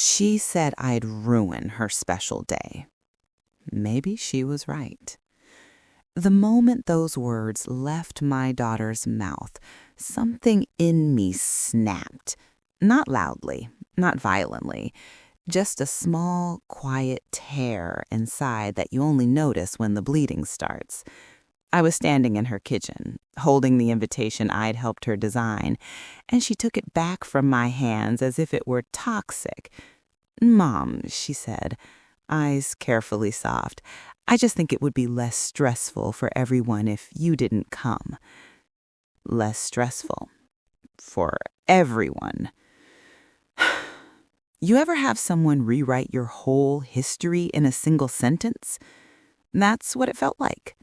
She said I'd ruin her special day. Maybe she was right. The moment those words left my daughter's mouth, something in me snapped. Not loudly, not violently, just a small, quiet tear inside that you only notice when the bleeding starts. I was standing in her kitchen, holding the invitation I'd helped her design, and she took it back from my hands as if it were toxic. "Mom," she said, eyes carefully soft, "I just think it would be less stressful for everyone if you didn't come." Less stressful. For everyone. You ever have someone rewrite your whole history in a single sentence? That's what it felt like.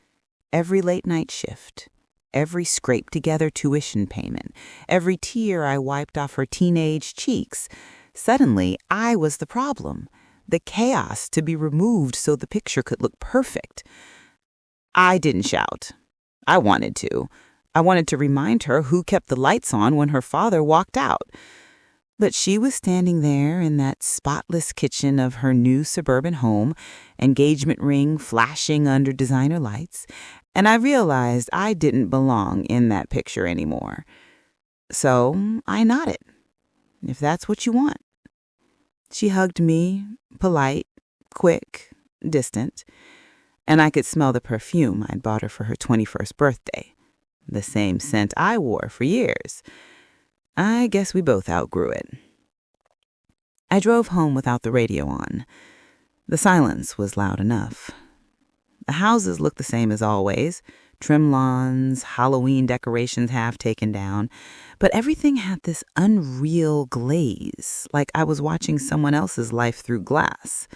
Every late-night shift, every scraped-together tuition payment, every tear I wiped off her teenage cheeks. Suddenly, I was the problem, the chaos to be removed so the picture could look perfect. I didn't shout. I wanted to. I wanted to remind her who kept the lights on when her father walked out. But she was standing there in that spotless kitchen of her new suburban home, engagement ring flashing under designer lights, and I realized I didn't belong in that picture anymore. So I nodded. "If that's what you want." She hugged me, polite, quick, distant, and I could smell the perfume I'd bought her for her 21st birthday, the same scent I wore for years. I guess we both outgrew it. I drove home without the radio on. The silence was loud enough. The houses looked the same as always, trim lawns, Halloween decorations half taken down, but everything had this unreal glaze, like I was watching someone else's life through glass.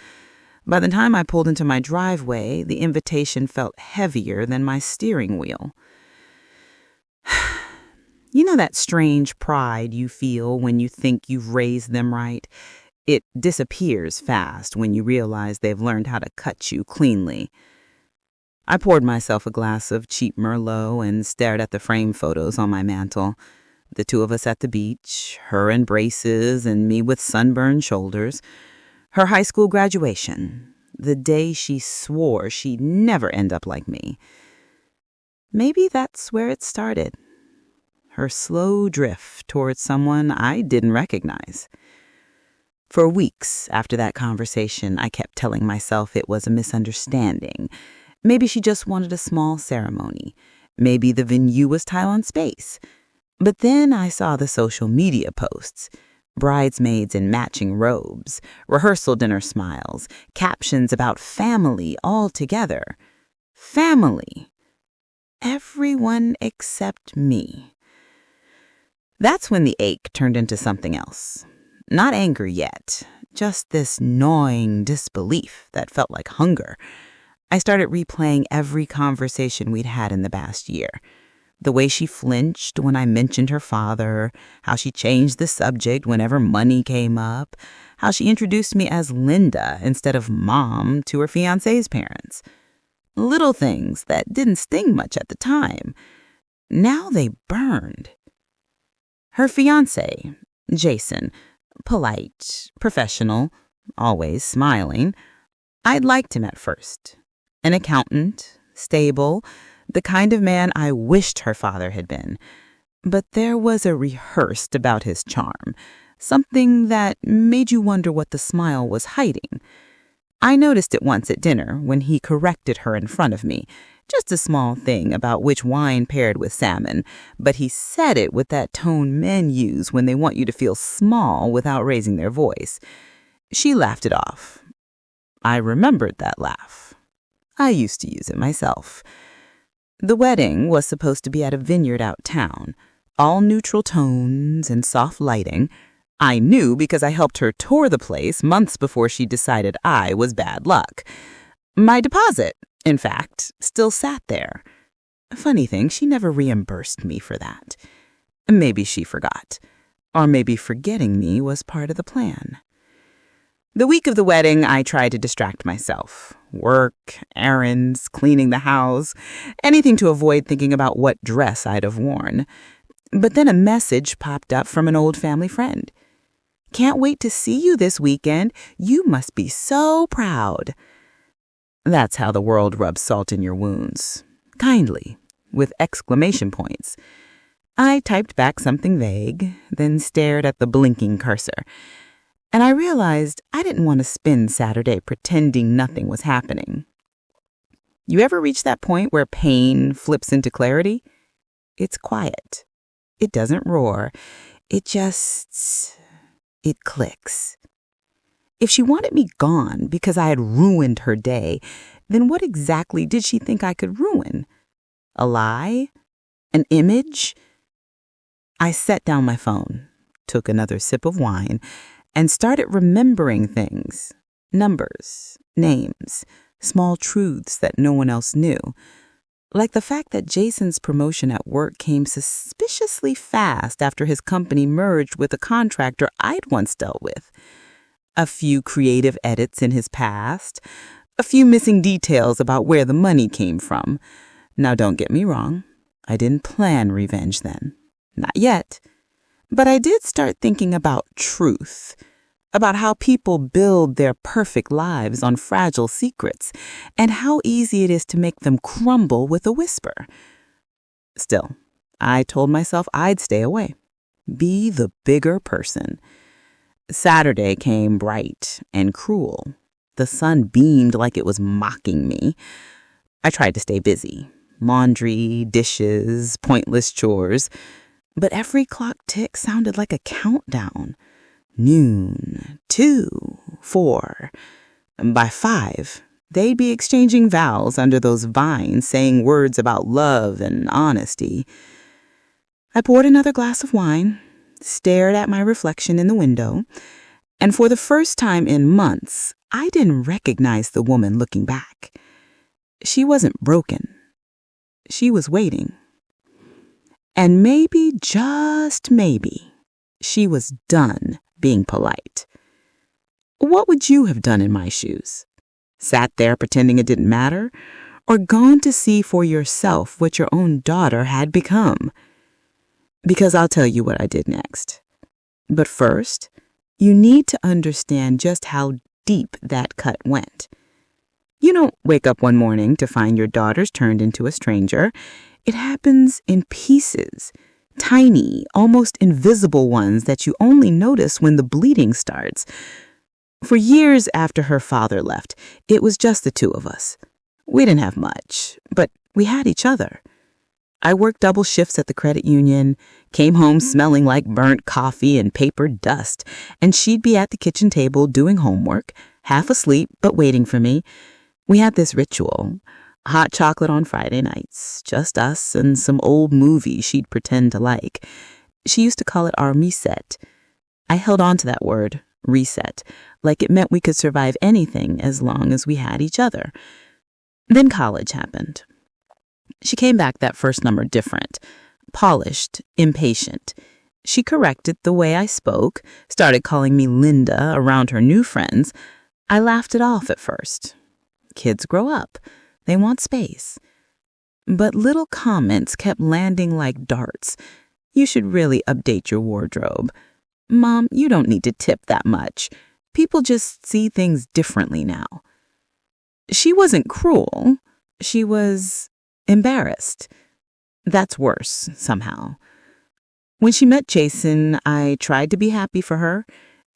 By the time I pulled into my driveway, the invitation felt heavier than my steering wheel. You know that strange pride you feel when you think you've raised them right? It disappears fast when you realize they've learned how to cut you cleanly. I poured myself a glass of cheap Merlot and stared at the frame photos on my mantel. The two of us at the beach, her in braces and me with sunburned shoulders. Her high school graduation, the day she swore she'd never end up like me. Maybe that's where it started. Her slow drift towards someone I didn't recognize. For weeks after that conversation, I kept telling myself it was a misunderstanding. Maybe she just wanted a small ceremony. Maybe the venue was tile on space. But then I saw the social media posts. Bridesmaids in matching robes, rehearsal dinner smiles, captions about family all together. Family. Everyone except me. That's when the ache turned into something else. Not anger yet, just this gnawing disbelief that felt like hunger. I started replaying every conversation we'd had in the past year. The way she flinched when I mentioned her father, how she changed the subject whenever money came up, how she introduced me as Linda instead of Mom to her fiancé's parents. Little things that didn't sting much at the time. Now they burned. Her fiancé, Jason, polite, professional, always smiling. I'd liked him at first. An accountant, stable, the kind of man I wished her father had been. But there was a rehearsed about his charm, something that made you wonder what the smile was hiding. I noticed it once at dinner when he corrected her in front of me. Just a small thing about which wine paired with salmon, but he said it with that tone men use when they want you to feel small without raising their voice. She laughed it off. I remembered that laugh. I used to use it myself. The wedding was supposed to be at a vineyard out town, all neutral tones and soft lighting. I knew because I helped her tour the place months before she decided I was bad luck. My deposit, in fact, still sat there. Funny thing, she never reimbursed me for that. Maybe she forgot. Or maybe forgetting me was part of the plan. The week of the wedding, I tried to distract myself. Work, errands, cleaning the house, anything to avoid thinking about what dress I'd have worn. But then a message popped up from an old family friend. Can't wait to see you this weekend. You must be so proud. That's how the world rubs salt in your wounds. Kindly, with exclamation points. I typed back something vague, then stared at the blinking cursor. And I realized I didn't want to spend Saturday pretending nothing was happening. You ever reach that point where pain flips into clarity? It's quiet. It doesn't roar. It clicks. If she wanted me gone because I had ruined her day, then what exactly did she think I could ruin? A lie? An image? I set down my phone, took another sip of wine, and started remembering things. Numbers, names, small truths that no one else knew. Like the fact that Jason's promotion at work came suspiciously fast after his company merged with a contractor I'd once dealt with. A few creative edits in his past. A few missing details about where the money came from. Now don't get me wrong, I didn't plan revenge then. Not yet. But I did start thinking about truth. About how people build their perfect lives on fragile secrets, and how easy it is to make them crumble with a whisper. Still, I told myself I'd stay away. Be the bigger person. Saturday came bright and cruel. The sun beamed like it was mocking me. I tried to stay busy. Laundry, dishes, pointless chores. But every clock tick sounded like a countdown. Noon, 2, 4. By 5, they'd be exchanging vows under those vines, saying words about love and honesty. I poured another glass of wine, stared at my reflection in the window, and for the first time in months, I didn't recognize the woman looking back. She wasn't broken. She was waiting. And maybe, just maybe, she was done being polite. What would you have done in my shoes? Sat there pretending it didn't matter? Or gone to see for yourself what your own daughter had become? Because I'll tell you what I did next. But first, you need to understand just how deep that cut went. You don't wake up one morning to find your daughter's turned into a stranger. It happens in pieces, tiny, almost invisible ones that you only notice when the bleeding starts. For years after her father left, it was just the two of us. We didn't have much, but we had each other. I worked double shifts at the credit union, came home smelling like burnt coffee and paper dust, and she'd be at the kitchen table doing homework, half asleep but waiting for me. We had this ritual. Hot chocolate on Friday nights, just us and some old movie she'd pretend to like. She used to call it our reset. I held on to that word, reset, like it meant we could survive anything as long as we had each other. Then college happened. She came back that first number different, polished, impatient. She corrected the way I spoke, started calling me Linda around her new friends. I laughed it off at first. Kids grow up. They want space. But little comments kept landing like darts. You should really update your wardrobe. Mom, you don't need to tip that much. People just see things differently now. She wasn't cruel. She was embarrassed. That's worse, somehow. When she met Jason, I tried to be happy for her.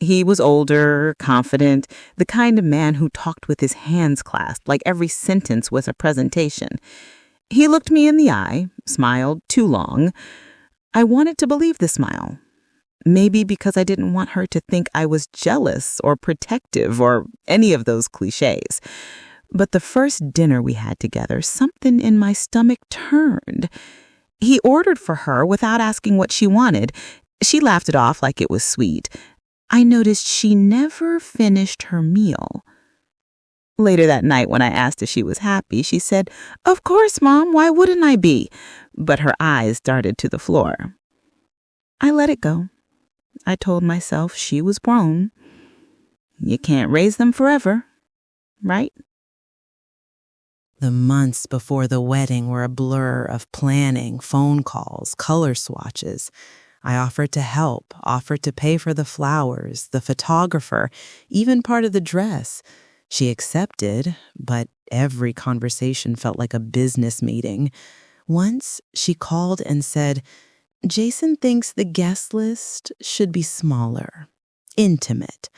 He was older, confident, the kind of man who talked with his hands clasped, like every sentence was a presentation. He looked me in the eye, smiled too long. I wanted to believe the smile. Maybe because I didn't want her to think I was jealous or protective or any of those cliches. But the first dinner we had together, something in my stomach turned. He ordered for her without asking what she wanted. She laughed it off like it was sweet. I noticed she never finished her meal. Later that night, when I asked if she was happy, she said, "Of course, Mom, why wouldn't I be?" But her eyes darted to the floor. I let it go. I told myself she was grown. You can't raise them forever, right? The months before the wedding were a blur of planning, phone calls, color swatches. I offered to help, offered to pay for the flowers, the photographer, even part of the dress. She accepted, but every conversation felt like a business meeting. Once, she called and said, "Jason thinks the guest list should be smaller, intimate."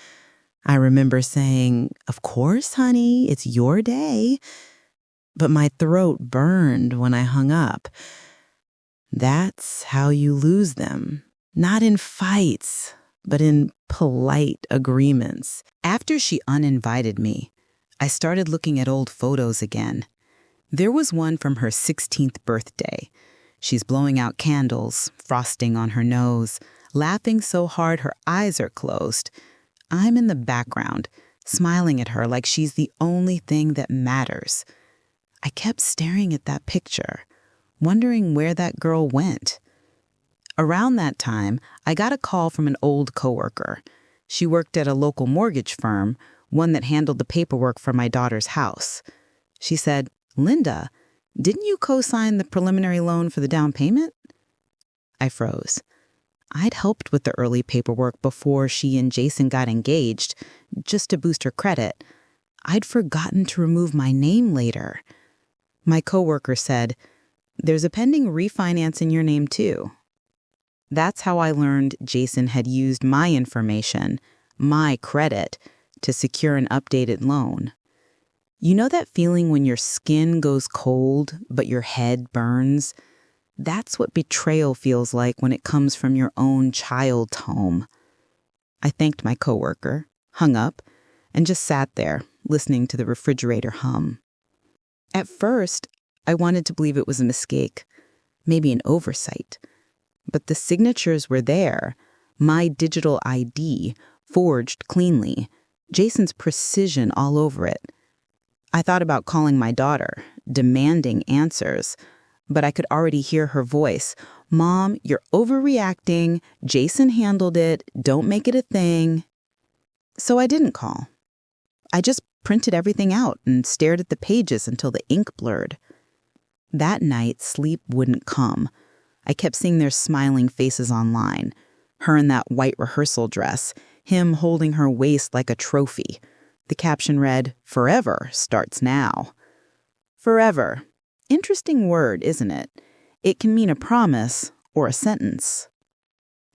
I remember saying, "Of course, honey, it's your day." But my throat burned when I hung up. That's how you lose them. Not in fights, but in polite agreements. After she uninvited me, I started looking at old photos again. There was one from her 16th birthday. She's blowing out candles, frosting on her nose, laughing so hard her eyes are closed. I'm in the background, smiling at her like she's the only thing that matters. I kept staring at that picture, wondering where that girl went. Around that time, I got a call from an old coworker. She worked at a local mortgage firm, one that handled the paperwork for my daughter's house. She said, "Linda, didn't you co-sign the preliminary loan for the down payment?" I froze. I'd helped with the early paperwork before she and Jason got engaged, just to boost her credit. I'd forgotten to remove my name later. My coworker said, "There's a pending refinance in your name too." That's how I learned Jason had used my information, my credit, to secure an updated loan. You know that feeling when your skin goes cold, but your head burns? That's what betrayal feels like when it comes from your own child's home. I thanked my coworker, hung up, and just sat there, listening to the refrigerator hum. At first, I wanted to believe it was a mistake, maybe an oversight. But the signatures were there, my digital ID, forged cleanly, Jason's precision all over it. I thought about calling my daughter, demanding answers, but I could already hear her voice. "Mom, you're overreacting. Jason handled it. Don't make it a thing." So I didn't call. I just printed everything out and stared at the pages until the ink blurred. That night, sleep wouldn't come. I kept seeing their smiling faces online. Her in that white rehearsal dress, him holding her waist like a trophy. The caption read, "Forever starts now." Forever. Interesting word, isn't it? It can mean a promise or a sentence.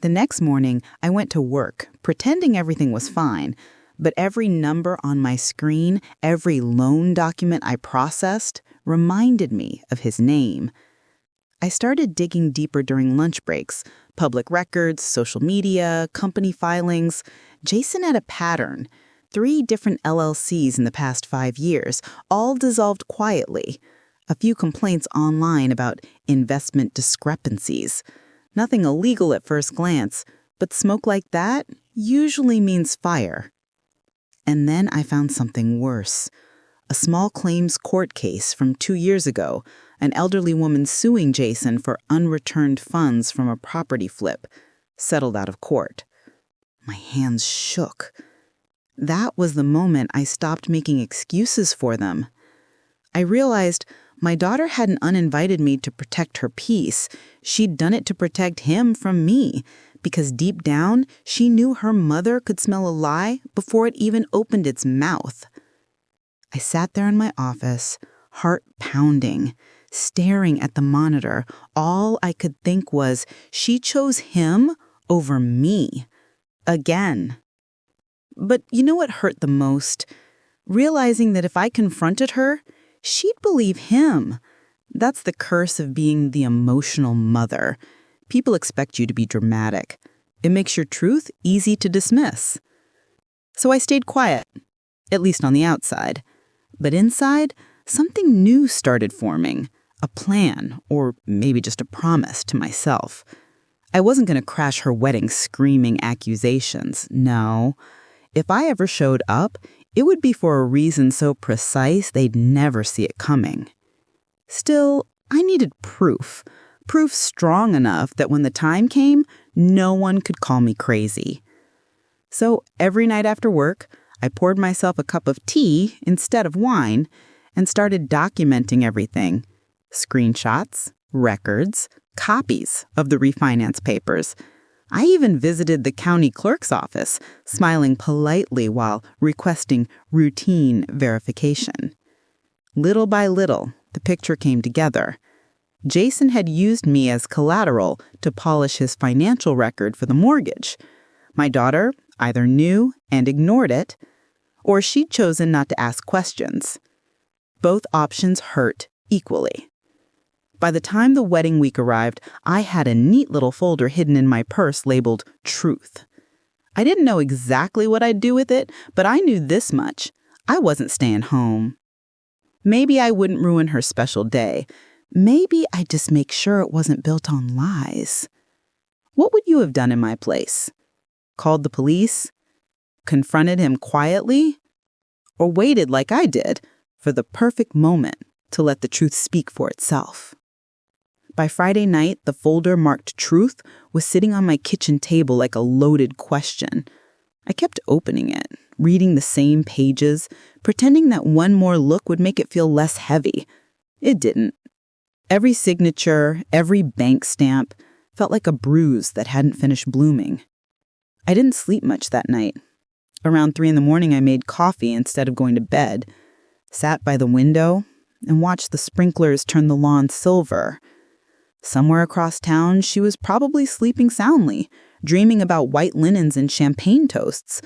The next morning, I went to work, pretending everything was fine, but every number on my screen, every loan document I processed, reminded me of his name. I started digging deeper during lunch breaks, public records, social media, company filings. Jason had a pattern. 3 different LLCs in the past 5 years, all dissolved quietly. A few complaints online about investment discrepancies. Nothing illegal at first glance, but smoke like that usually means fire. And then I found something worse. A small claims court case from 2 years ago, an elderly woman suing Jason for unreturned funds from a property flip, settled out of court. My hands shook. That was the moment I stopped making excuses for them. I realized my daughter hadn't uninvited me to protect her peace. She'd done it to protect him from me, because deep down, she knew her mother could smell a lie before it even opened its mouth. I sat there in my office, heart pounding, staring at the monitor. All I could think was, she chose him over me. Again. But you know what hurt the most? Realizing that if I confronted her, she'd believe him. That's the curse of being the emotional mother. People expect you to be dramatic. It makes your truth easy to dismiss. So I stayed quiet, at least on the outside. But inside, something new started forming. A plan, or maybe just a promise to myself. I wasn't going to crash her wedding screaming accusations. No. If I ever showed up, it would be for a reason so precise they'd never see it coming. Still, I needed proof. Proof strong enough that when the time came, no one could call me crazy. So every night after work, I poured myself a cup of tea instead of wine and started documenting everything. Screenshots, records, copies of the refinance papers. I even visited the county clerk's office, smiling politely while requesting routine verification. Little by little, the picture came together. Jason had used me as collateral to polish his financial record for the mortgage. My daughter either knew and ignored it, or she'd chosen not to ask questions. Both options hurt equally. By the time the wedding week arrived, I had a neat little folder hidden in my purse labeled Truth. I didn't know exactly what I'd do with it, but I knew this much. I wasn't staying home. Maybe I wouldn't ruin her special day. Maybe I'd just make sure it wasn't built on lies. What would you have done in my place? Called the police? Confronted him quietly? Or waited like I did for the perfect moment to let the truth speak for itself? By Friday night, the folder marked Truth was sitting on my kitchen table like a loaded question. I kept opening it, reading the same pages, pretending that one more look would make it feel less heavy. It didn't. Every signature, every bank stamp felt like a bruise that hadn't finished blooming. I didn't sleep much that night. Around 3 a.m, I made coffee instead of going to bed, sat by the window, and watched the sprinklers turn the lawn silver. Somewhere across town, she was probably sleeping soundly, dreaming about white linens and champagne toasts.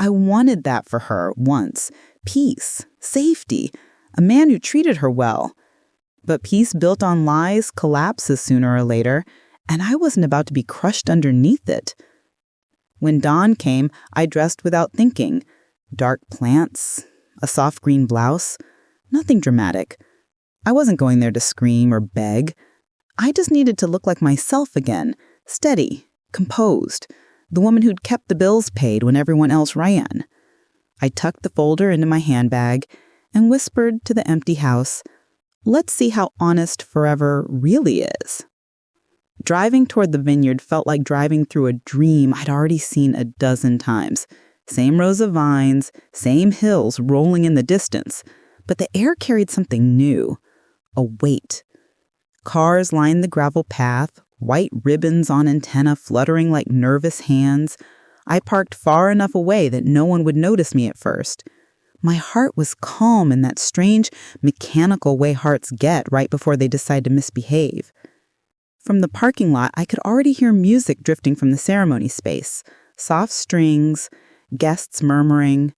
I wanted that for her once. Peace, safety, a man who treated her well. But peace built on lies collapses sooner or later, and I wasn't about to be crushed underneath it. When dawn came, I dressed without thinking. Dark plants, a soft green blouse, nothing dramatic. I wasn't going there to scream or beg. I just needed to look like myself again, steady, composed, the woman who'd kept the bills paid when everyone else ran. I tucked the folder into my handbag and whispered to the empty house, "Let's see how honest forever really is." Driving toward the vineyard felt like driving through a dream I'd already seen a dozen times. Same rows of vines, same hills rolling in the distance, but the air carried something new, a weight. Cars lined the gravel path, white ribbons on antenna fluttering like nervous hands. I parked far enough away that no one would notice me at first. My heart was calm in that strange, mechanical way hearts get right before they decide to misbehave. From the parking lot, I could already hear music drifting from the ceremony space. Soft strings, guests murmuring.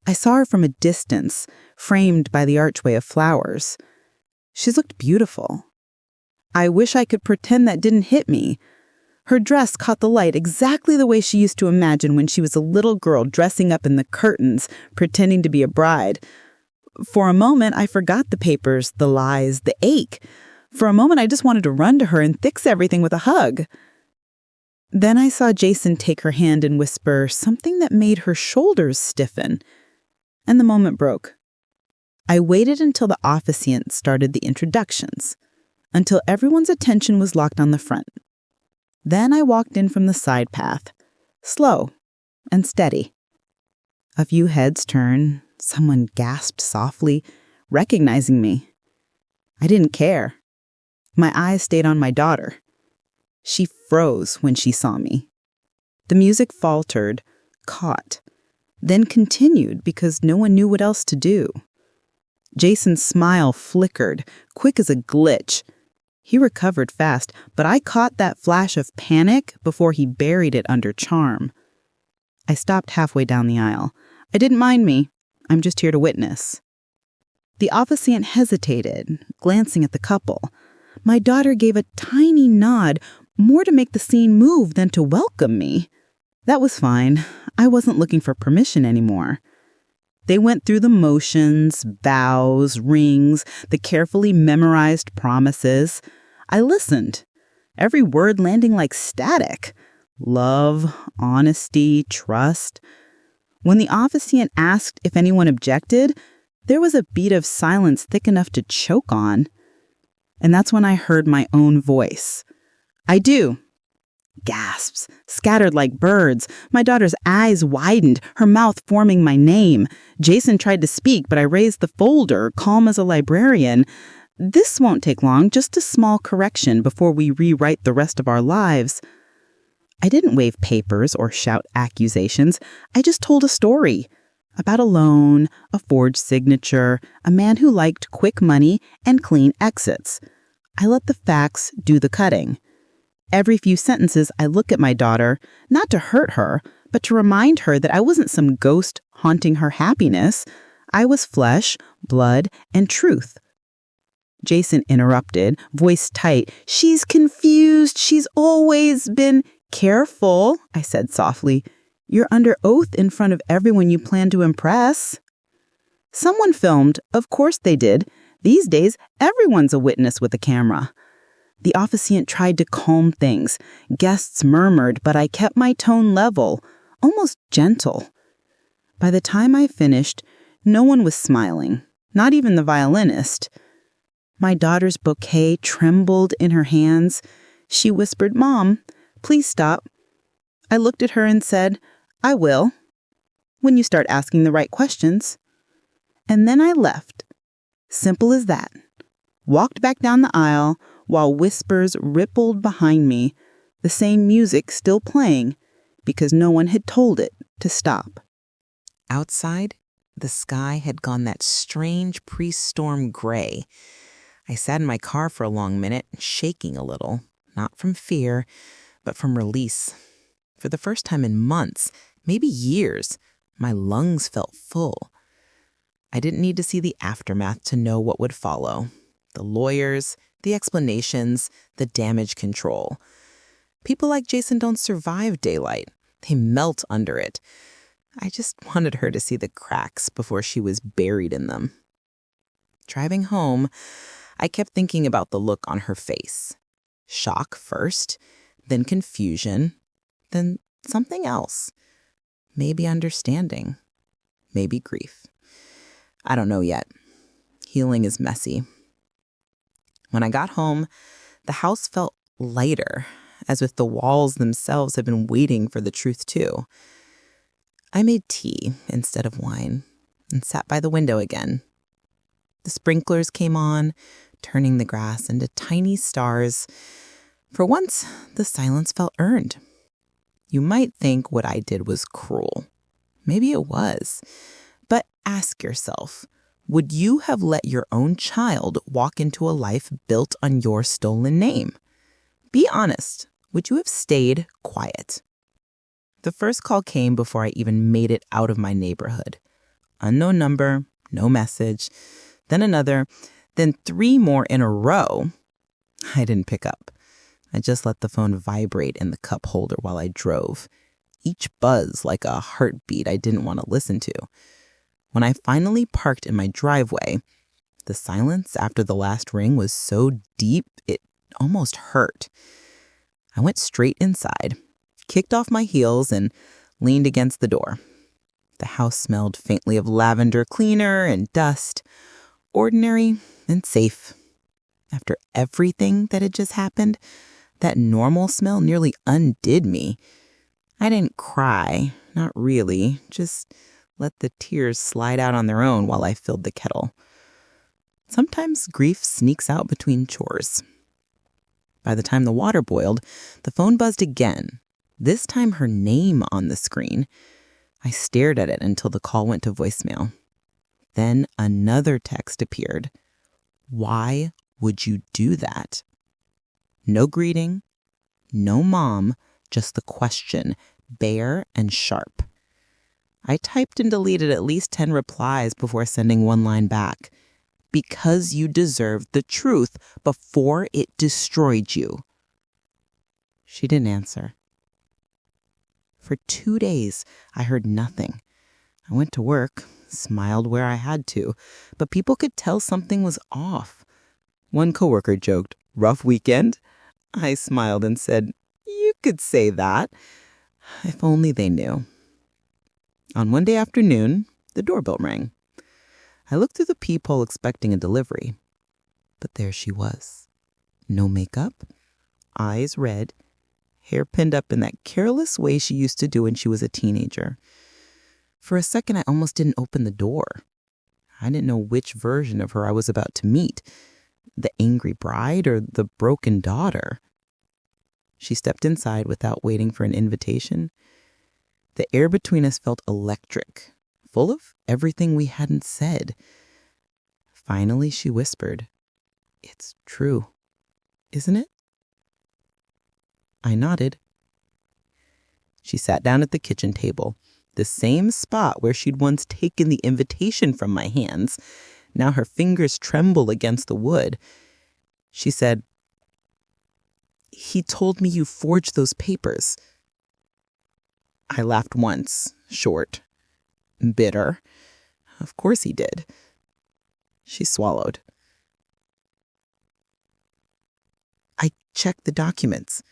I saw her from a distance, framed by the archway of flowers. She looked beautiful. I wish I could pretend that didn't hit me. Her dress caught the light exactly the way she used to imagine when she was a little girl dressing up in the curtains, pretending to be a bride. For a moment, I forgot the papers, the lies, the ache. For a moment, I just wanted to run to her and fix everything with a hug. Then I saw Jason take her hand and whisper something that made her shoulders stiffen. And the moment broke. I waited until the officiant started the introductions, until everyone's attention was locked on the front. Then I walked in from the side path, slow and steady. A few heads turned, someone gasped softly, recognizing me. I didn't care. My eyes stayed on my daughter. She froze when she saw me. The music faltered, caught, then continued because no one knew what else to do. Jason's smile flickered, quick as a glitch. He recovered fast, but I caught that flash of panic before he buried it under charm. I stopped halfway down the aisle. I didn't mind me. I'm just here to witness. The officiant hesitated, glancing at the couple. My daughter gave a tiny nod, more to make the scene move than to welcome me. That was fine. I wasn't looking for permission anymore. They went through the motions, vows, rings, the carefully memorized promises. I listened, every word landing like static. Love, honesty, trust. When the officiant asked if anyone objected, there was a beat of silence thick enough to choke on. And that's when I heard my own voice. "I do." Gasps, scattered like birds. My daughter's eyes widened, her mouth forming my name. Jason tried to speak, but I raised the folder, calm as a librarian. "This won't take long, just a small correction before we rewrite the rest of our lives." I didn't wave papers or shout accusations. I just told a story about a loan, a forged signature, a man who liked quick money and clean exits. I let the facts do the cutting. Every few sentences, I look at my daughter, not to hurt her, but to remind her that I wasn't some ghost haunting her happiness. I was flesh, blood, and truth. Jason interrupted, voice tight. "She's confused. She's always been—" "Careful," I said softly. "You're under oath in front of everyone you plan to impress." Someone filmed. Of course they did. These days, everyone's a witness with a camera. The officiant tried to calm things. Guests murmured, but I kept my tone level, almost gentle. By the time I finished, no one was smiling, not even the violinist. My daughter's bouquet trembled in her hands. She whispered, "Mom, please stop." I looked at her and said, "I will, when you start asking the right questions." And then I left. Simple as that. Walked back down the aisle while whispers rippled behind me, the same music still playing because no one had told it to stop. Outside, the sky had gone that strange pre-storm gray. I sat in my car for a long minute, shaking a little, not from fear, but from release. For the first time in months, maybe years, my lungs felt full. I didn't need to see the aftermath to know what would follow. The lawyers, the explanations, the damage control. People like Jason don't survive daylight. They melt under it. I just wanted her to see the cracks before she was buried in them. Driving home, I kept thinking about the look on her face. Shock first, then confusion, then something else. Maybe understanding, maybe grief. I don't know yet. Healing is messy. When I got home, the house felt lighter, as if the walls themselves had been waiting for the truth too. I made tea instead of wine and sat by the window again. The sprinklers came on, turning the grass into tiny stars. For once, the silence felt earned. You might think what I did was cruel. Maybe it was. But ask yourself, would you have let your own child walk into a life built on your stolen name? Be honest. Would you have stayed quiet? The first call came before I even made it out of my neighborhood. Unknown number, no message, then another, then 3 more in a row. I didn't pick up. I just let the phone vibrate in the cup holder while I drove. Each buzz like a heartbeat I didn't want to listen to. When I finally parked in my driveway, the silence after the last ring was so deep it almost hurt. I went straight inside, kicked off my heels, and leaned against the door. The house smelled faintly of lavender cleaner and dust, ordinary and safe. After everything that had just happened, that normal smell nearly undid me. I didn't cry, not really, just let the tears slide out on their own while I filled the kettle. Sometimes grief sneaks out between chores. By the time the water boiled, the phone buzzed again, this time her name on the screen. I stared at it until the call went to voicemail. Then another text appeared. Why would you do that? No greeting, no mom, just the question, bare and sharp. I typed and deleted at least 10 replies before sending one line back. Because you deserved the truth before it destroyed you. She didn't answer. For 2 days, I heard nothing. I went to work, smiled where I had to, but people could tell something was off. One coworker joked, "Rough weekend?" I smiled and said, "You could say that." If only they knew. On Monday afternoon, the doorbell rang. I looked through the peephole expecting a delivery, but there she was. No makeup, eyes red, hair pinned up in that careless way she used to do when she was a teenager. For a second, I almost didn't open the door. I didn't know which version of her I was about to meet, the angry bride or the broken daughter. She stepped inside without waiting for an invitation. The air between us felt electric, full of everything we hadn't said. Finally, she whispered, "It's true, isn't it?" I nodded. She sat down at the kitchen table, the same spot where she'd once taken the invitation from my hands. Now her fingers tremble against the wood. She said, "He told me you forged those papers." I laughed once, short, bitter. Of course he did. She swallowed. "I checked the documents.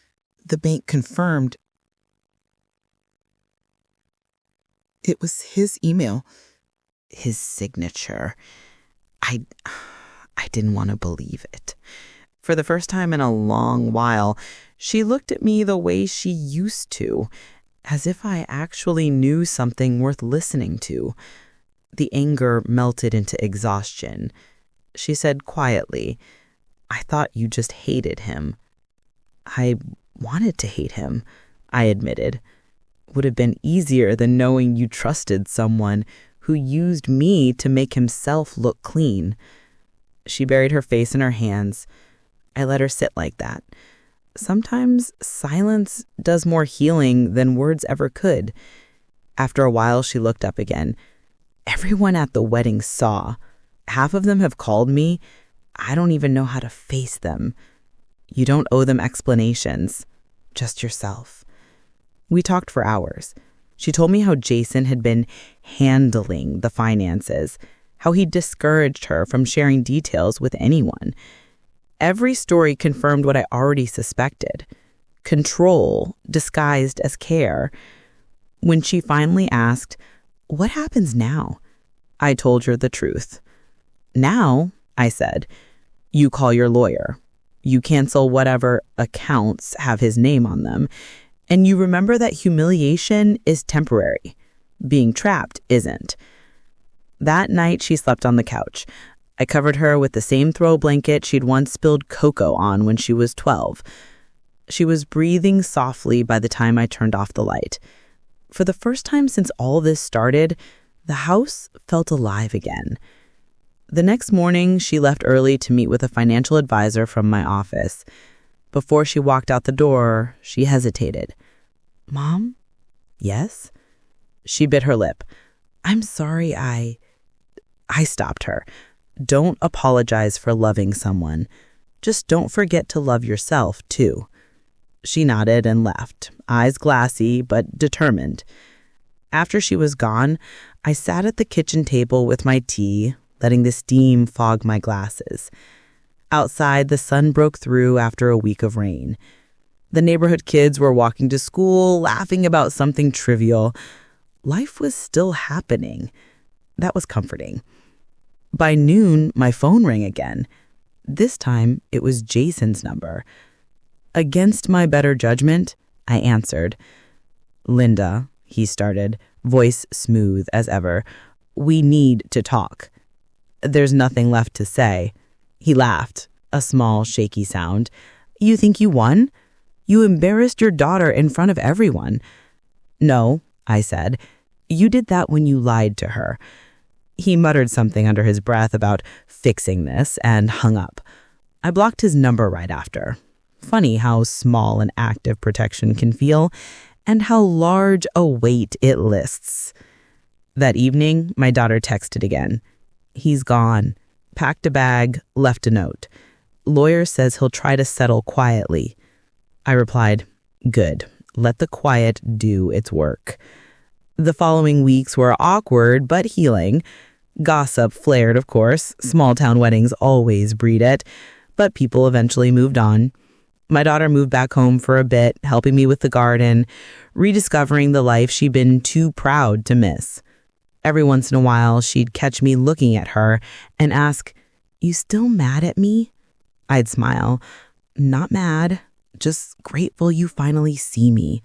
The bank confirmed it was his email, his signature." I didn't want to believe it. For the first time in a long while, she looked at me the way she used to, as if I actually knew something worth listening to. The anger melted into exhaustion. She said quietly, "I thought you just hated him." "I wanted to hate him," I admitted. "Would have been easier than knowing you trusted someone who used me to make himself look clean." She buried her face in her hands. I let her sit like that. Sometimes silence does more healing than words ever could. After a while, she looked up again. "Everyone at the wedding saw. Half of them have called me. I don't even know how to face them. You don't owe them explanations. Just yourself." We talked for hours. She told me how Jason had been handling the finances, how he discouraged her from sharing details with anyone. Every story confirmed what I already suspected: control disguised as care. When she finally asked, "What happens now?" I told her the truth. "Now," I said, "you call your lawyer. You cancel whatever accounts have his name on them. And you remember that humiliation is temporary. Being trapped isn't." That night, she slept on the couch. I covered her with the same throw blanket she'd once spilled cocoa on when she was 12. She was breathing softly by the time I turned off the light. For the first time since all this started, the house felt alive again. The next morning, she left early to meet with a financial advisor from my office. Before she walked out the door, she hesitated. "Mom?" "Yes?" She bit her lip. "I'm sorry, I stopped her. Don't apologize for loving someone. Just don't forget to love yourself, too." She nodded and left, eyes glassy but determined. After she was gone, I sat at the kitchen table with my tea, letting the steam fog my glasses. Outside, the sun broke through after a week of rain. The neighborhood kids were walking to school, laughing about something trivial. Life was still happening. That was comforting. By noon, my phone rang again. This time, it was Jason's number. Against my better judgment, I answered. "Linda," he started, voice smooth as ever, "we need to talk." There's nothing left to say. He laughed, a small, shaky sound. "You think you won? You embarrassed your daughter in front of everyone." "No," I said. "You did that when you lied to her." He muttered something under his breath about fixing this and hung up. I blocked his number right after. Funny how small an act of protection can feel, and how large a weight it lists. That evening, my daughter texted again. "He's gone. Packed a bag, left a note. Lawyer says he'll try to settle quietly." I replied, "Good. Let the quiet do its work." The following weeks were awkward but healing. Gossip flared, of course. Small-town weddings always breed it. But people eventually moved on. My daughter moved back home for a bit, helping me with the garden, rediscovering the life she'd been too proud to miss. Every once in a while, she'd catch me looking at her and ask, "You still mad at me?" I'd smile. "Not mad, just grateful you finally see me."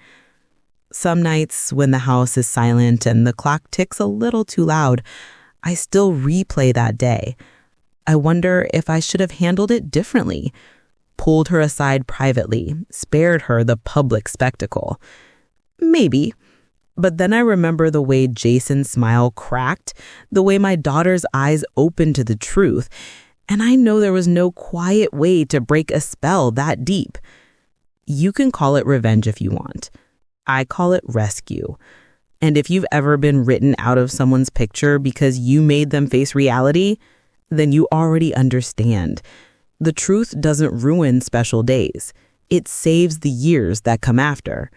Some nights, when the house is silent and the clock ticks a little too loud, I still replay that day. I wonder if I should have handled it differently. pulled her aside privately, spared her the public spectacle. Maybe. But then I remember the way Jason's smile cracked, the way my daughter's eyes opened to the truth, and I know there was no quiet way to break a spell that deep. You can call it revenge if you want. I call it rescue. And if you've ever been written out of someone's picture because you made them face reality, then you already understand. The truth doesn't ruin special days. It saves the years that come after.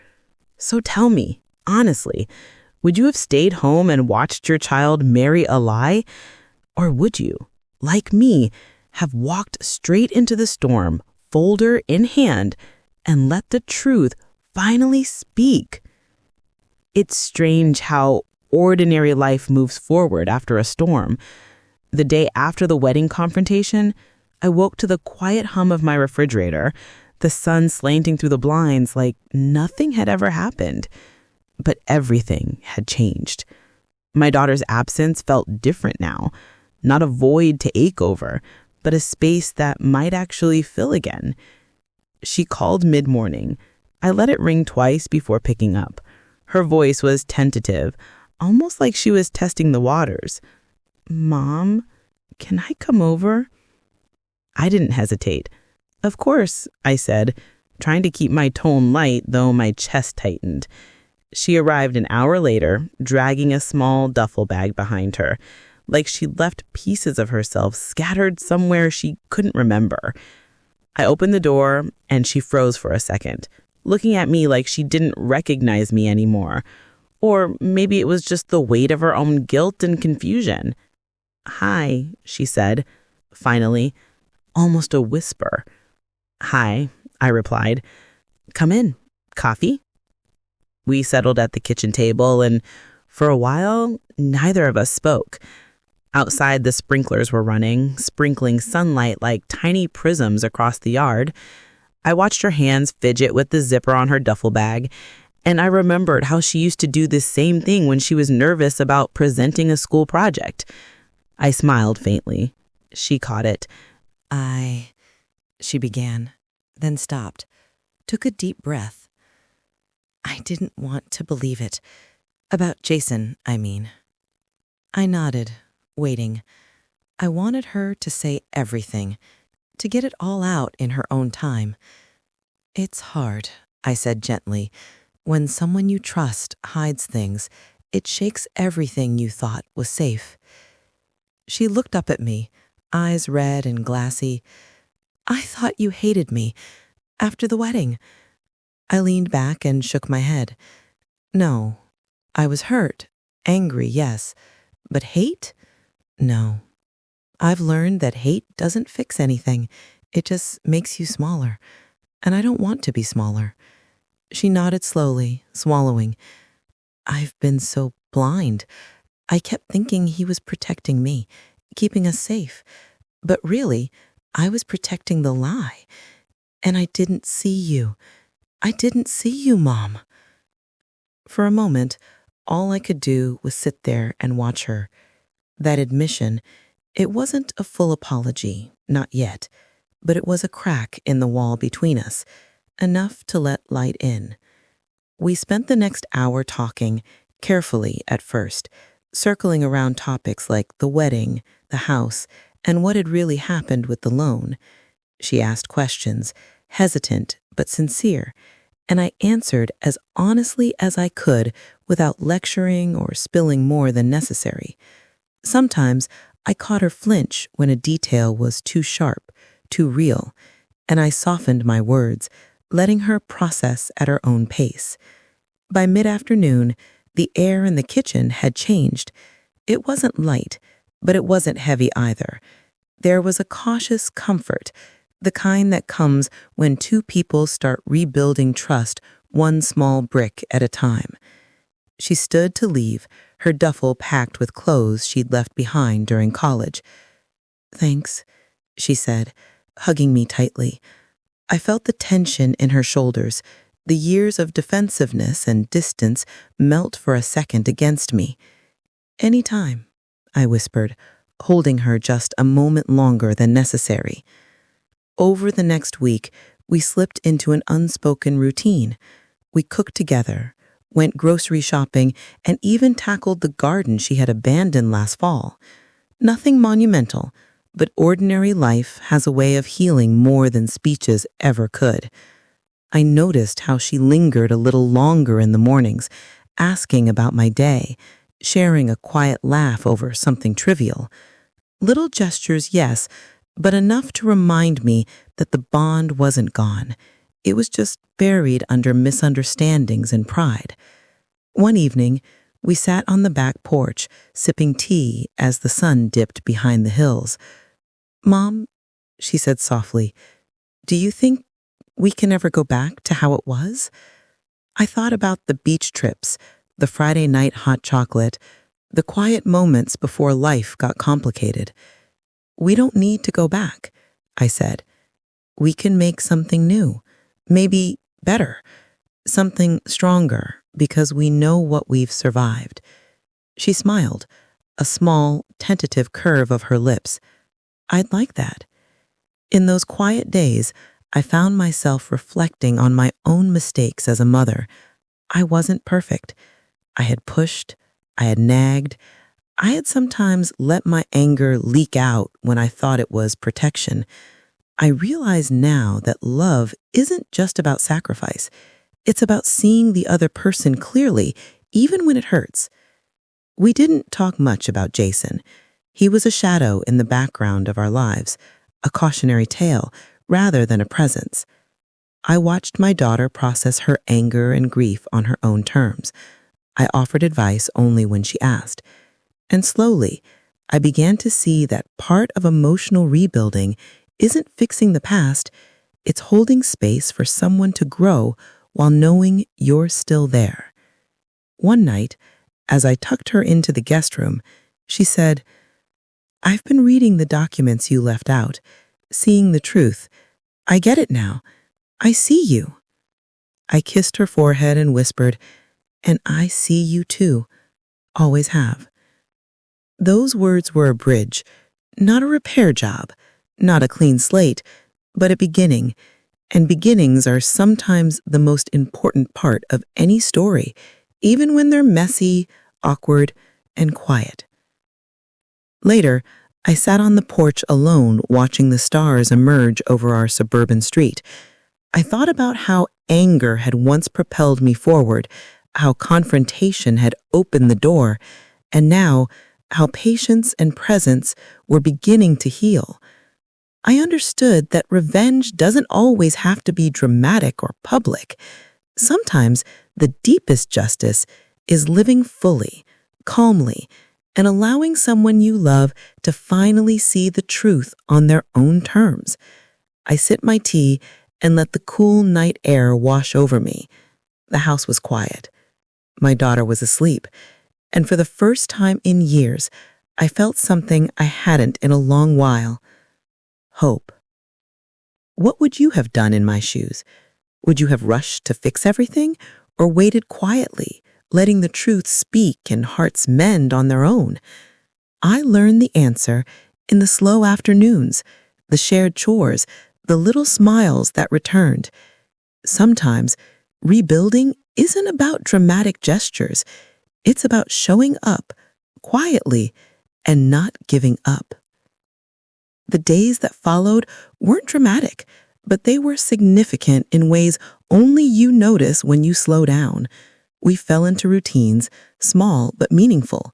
So tell me, honestly, would you have stayed home and watched your child marry a lie? Or would you, like me, have walked straight into the storm, folder in hand, and let the truth finally speak? It's strange how ordinary life moves forward after a storm. The day after the wedding confrontation, I woke to the quiet hum of my refrigerator, the sun slanting through the blinds like nothing had ever happened. But everything had changed. My daughter's absence felt different now. Not a void to ache over, but a space that might actually fill again. She called mid-morning. I let it ring twice before picking up. Her voice was tentative, almost like she was testing the waters. "Mom, can I come over?" I didn't hesitate. "Of course," I said, trying to keep my tone light, though my chest tightened. She arrived an hour later, dragging a small duffel bag behind her, like she'd left pieces of herself scattered somewhere she couldn't remember. I opened the door, and she froze for a second, looking at me like she didn't recognize me anymore. Or maybe it was just the weight of her own guilt and confusion. "Hi," she said, finally, almost a whisper. "Hi," I replied. "Come in. Coffee?" We settled at the kitchen table, and for a while, neither of us spoke. Outside, the sprinklers were running, sprinkling sunlight like tiny prisms across the yard. I watched her hands fidget with the zipper on her duffel bag, and I remembered how she used to do this same thing when she was nervous about presenting a school project. I smiled faintly. She caught it. She began, then stopped, took a deep breath. I didn't want to believe it. About Jason, I mean. I nodded, waiting. I wanted her to say everything, to get it all out in her own time. "It's hard," I said gently. "When someone you trust hides things, it shakes everything you thought was safe." She looked up at me, eyes red and glassy. "I thought you hated me after the wedding." I leaned back and shook my head. "No, I was hurt, angry, yes, but hate? No. I've learned that hate doesn't fix anything. It just makes you smaller, and I don't want to be smaller." She nodded slowly, swallowing. "I've been so blind. I kept thinking he was protecting me, keeping us safe. But really, I was protecting the lie. And I didn't see you. I didn't see you, Mom." For a moment, all I could do was sit there and watch her. That admission, it wasn't a full apology, not yet, but it was a crack in the wall between us, enough to let light in. We spent the next hour talking, carefully at first, circling around topics like the wedding, the house, and what had really happened with the loan. She asked questions, hesitant but sincere, and I answered as honestly as I could without lecturing or spilling more than necessary. Sometimes I caught her flinch when a detail was too sharp, too real, and I softened my words, letting her process at her own pace. By mid-afternoon, the air in the kitchen had changed. It wasn't light, but it wasn't heavy either. There was a cautious comfort, the kind that comes when two people start rebuilding trust one small brick at a time. She stood to leave, her duffel packed with clothes she'd left behind during college. "Thanks," she said, hugging me tightly. I felt the tension in her shoulders, the years of defensiveness and distance melt for a second against me. "Any time," I whispered, holding her just a moment longer than necessary. Over the next week, we slipped into an unspoken routine. We cooked together, went grocery shopping, and even tackled the garden she had abandoned last fall. Nothing monumental, but ordinary life has a way of healing more than speeches ever could. I noticed how she lingered a little longer in the mornings, asking about my day, sharing a quiet laugh over something trivial. Little gestures, yes, but enough to remind me that the bond wasn't gone. It was just buried under misunderstandings and pride. One evening, we sat on the back porch, sipping tea as the sun dipped behind the hills. "Mom," she said softly, "do you think we can ever go back to how it was?" I thought about the beach trips, the Friday night hot chocolate, the quiet moments before life got complicated. "We don't need to go back," I said. "We can make something new, maybe better, something stronger, because we know what we've survived." She smiled, a small, tentative curve of her lips. "I'd like that." In those quiet days, I found myself reflecting on my own mistakes as a mother. I wasn't perfect. I had pushed, I had nagged, I had sometimes let my anger leak out when I thought it was protection. I realize now that love isn't just about sacrifice. It's about seeing the other person clearly, even when it hurts. We didn't talk much about Jason. He was a shadow in the background of our lives, a cautionary tale rather than a presence. I watched my daughter process her anger and grief on her own terms. I offered advice only when she asked. And slowly, I began to see that part of emotional rebuilding isn't fixing the past, it's holding space for someone to grow while knowing you're still there. One night, as I tucked her into the guest room, she said, "I've been reading the documents you left out, seeing the truth. I get it now. I see you." I kissed her forehead and whispered, "And I see you too. Always have." Those words were a bridge, not a repair job, not a clean slate, but a beginning. And beginnings are sometimes the most important part of any story, even when they're messy, awkward, and quiet. Later, I sat on the porch alone watching the stars emerge over our suburban street. I thought about how anger had once propelled me forward, how confrontation had opened the door, and now how patience and presence were beginning to heal. I understood that revenge doesn't always have to be dramatic or public. Sometimes the deepest justice is living fully, calmly, and allowing someone you love to finally see the truth on their own terms. I sipped my tea and let the cool night air wash over me. The house was quiet. My daughter was asleep, and for the first time in years, I felt something I hadn't in a long while. Hope. What would you have done in my shoes? Would you have rushed to fix everything, or waited quietly, letting the truth speak and hearts mend on their own? I learned the answer in the slow afternoons, the shared chores, the little smiles that returned. Sometimes, rebuilding isn't about dramatic gestures. It's about showing up, quietly, and not giving up. The days that followed weren't dramatic, but they were significant in ways only you notice when you slow down. We fell into routines, small but meaningful.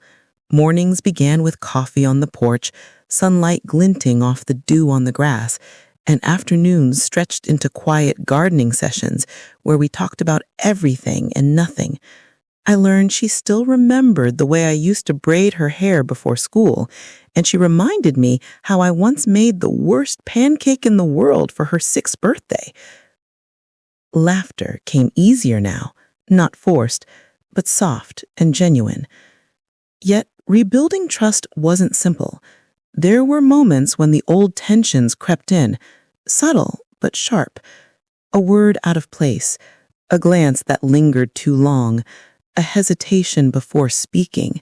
Mornings began with coffee on the porch, sunlight glinting off the dew on the grass, and afternoons stretched into quiet gardening sessions where we talked about everything and nothing. I learned she still remembered the way I used to braid her hair before school, and she reminded me how I once made the worst pancake in the world for her 6th birthday. Laughter came easier now, not forced, but soft and genuine. Yet rebuilding trust wasn't simple. There were moments when the old tensions crept in, subtle but sharp. A word out of place, a glance that lingered too long, a hesitation before speaking.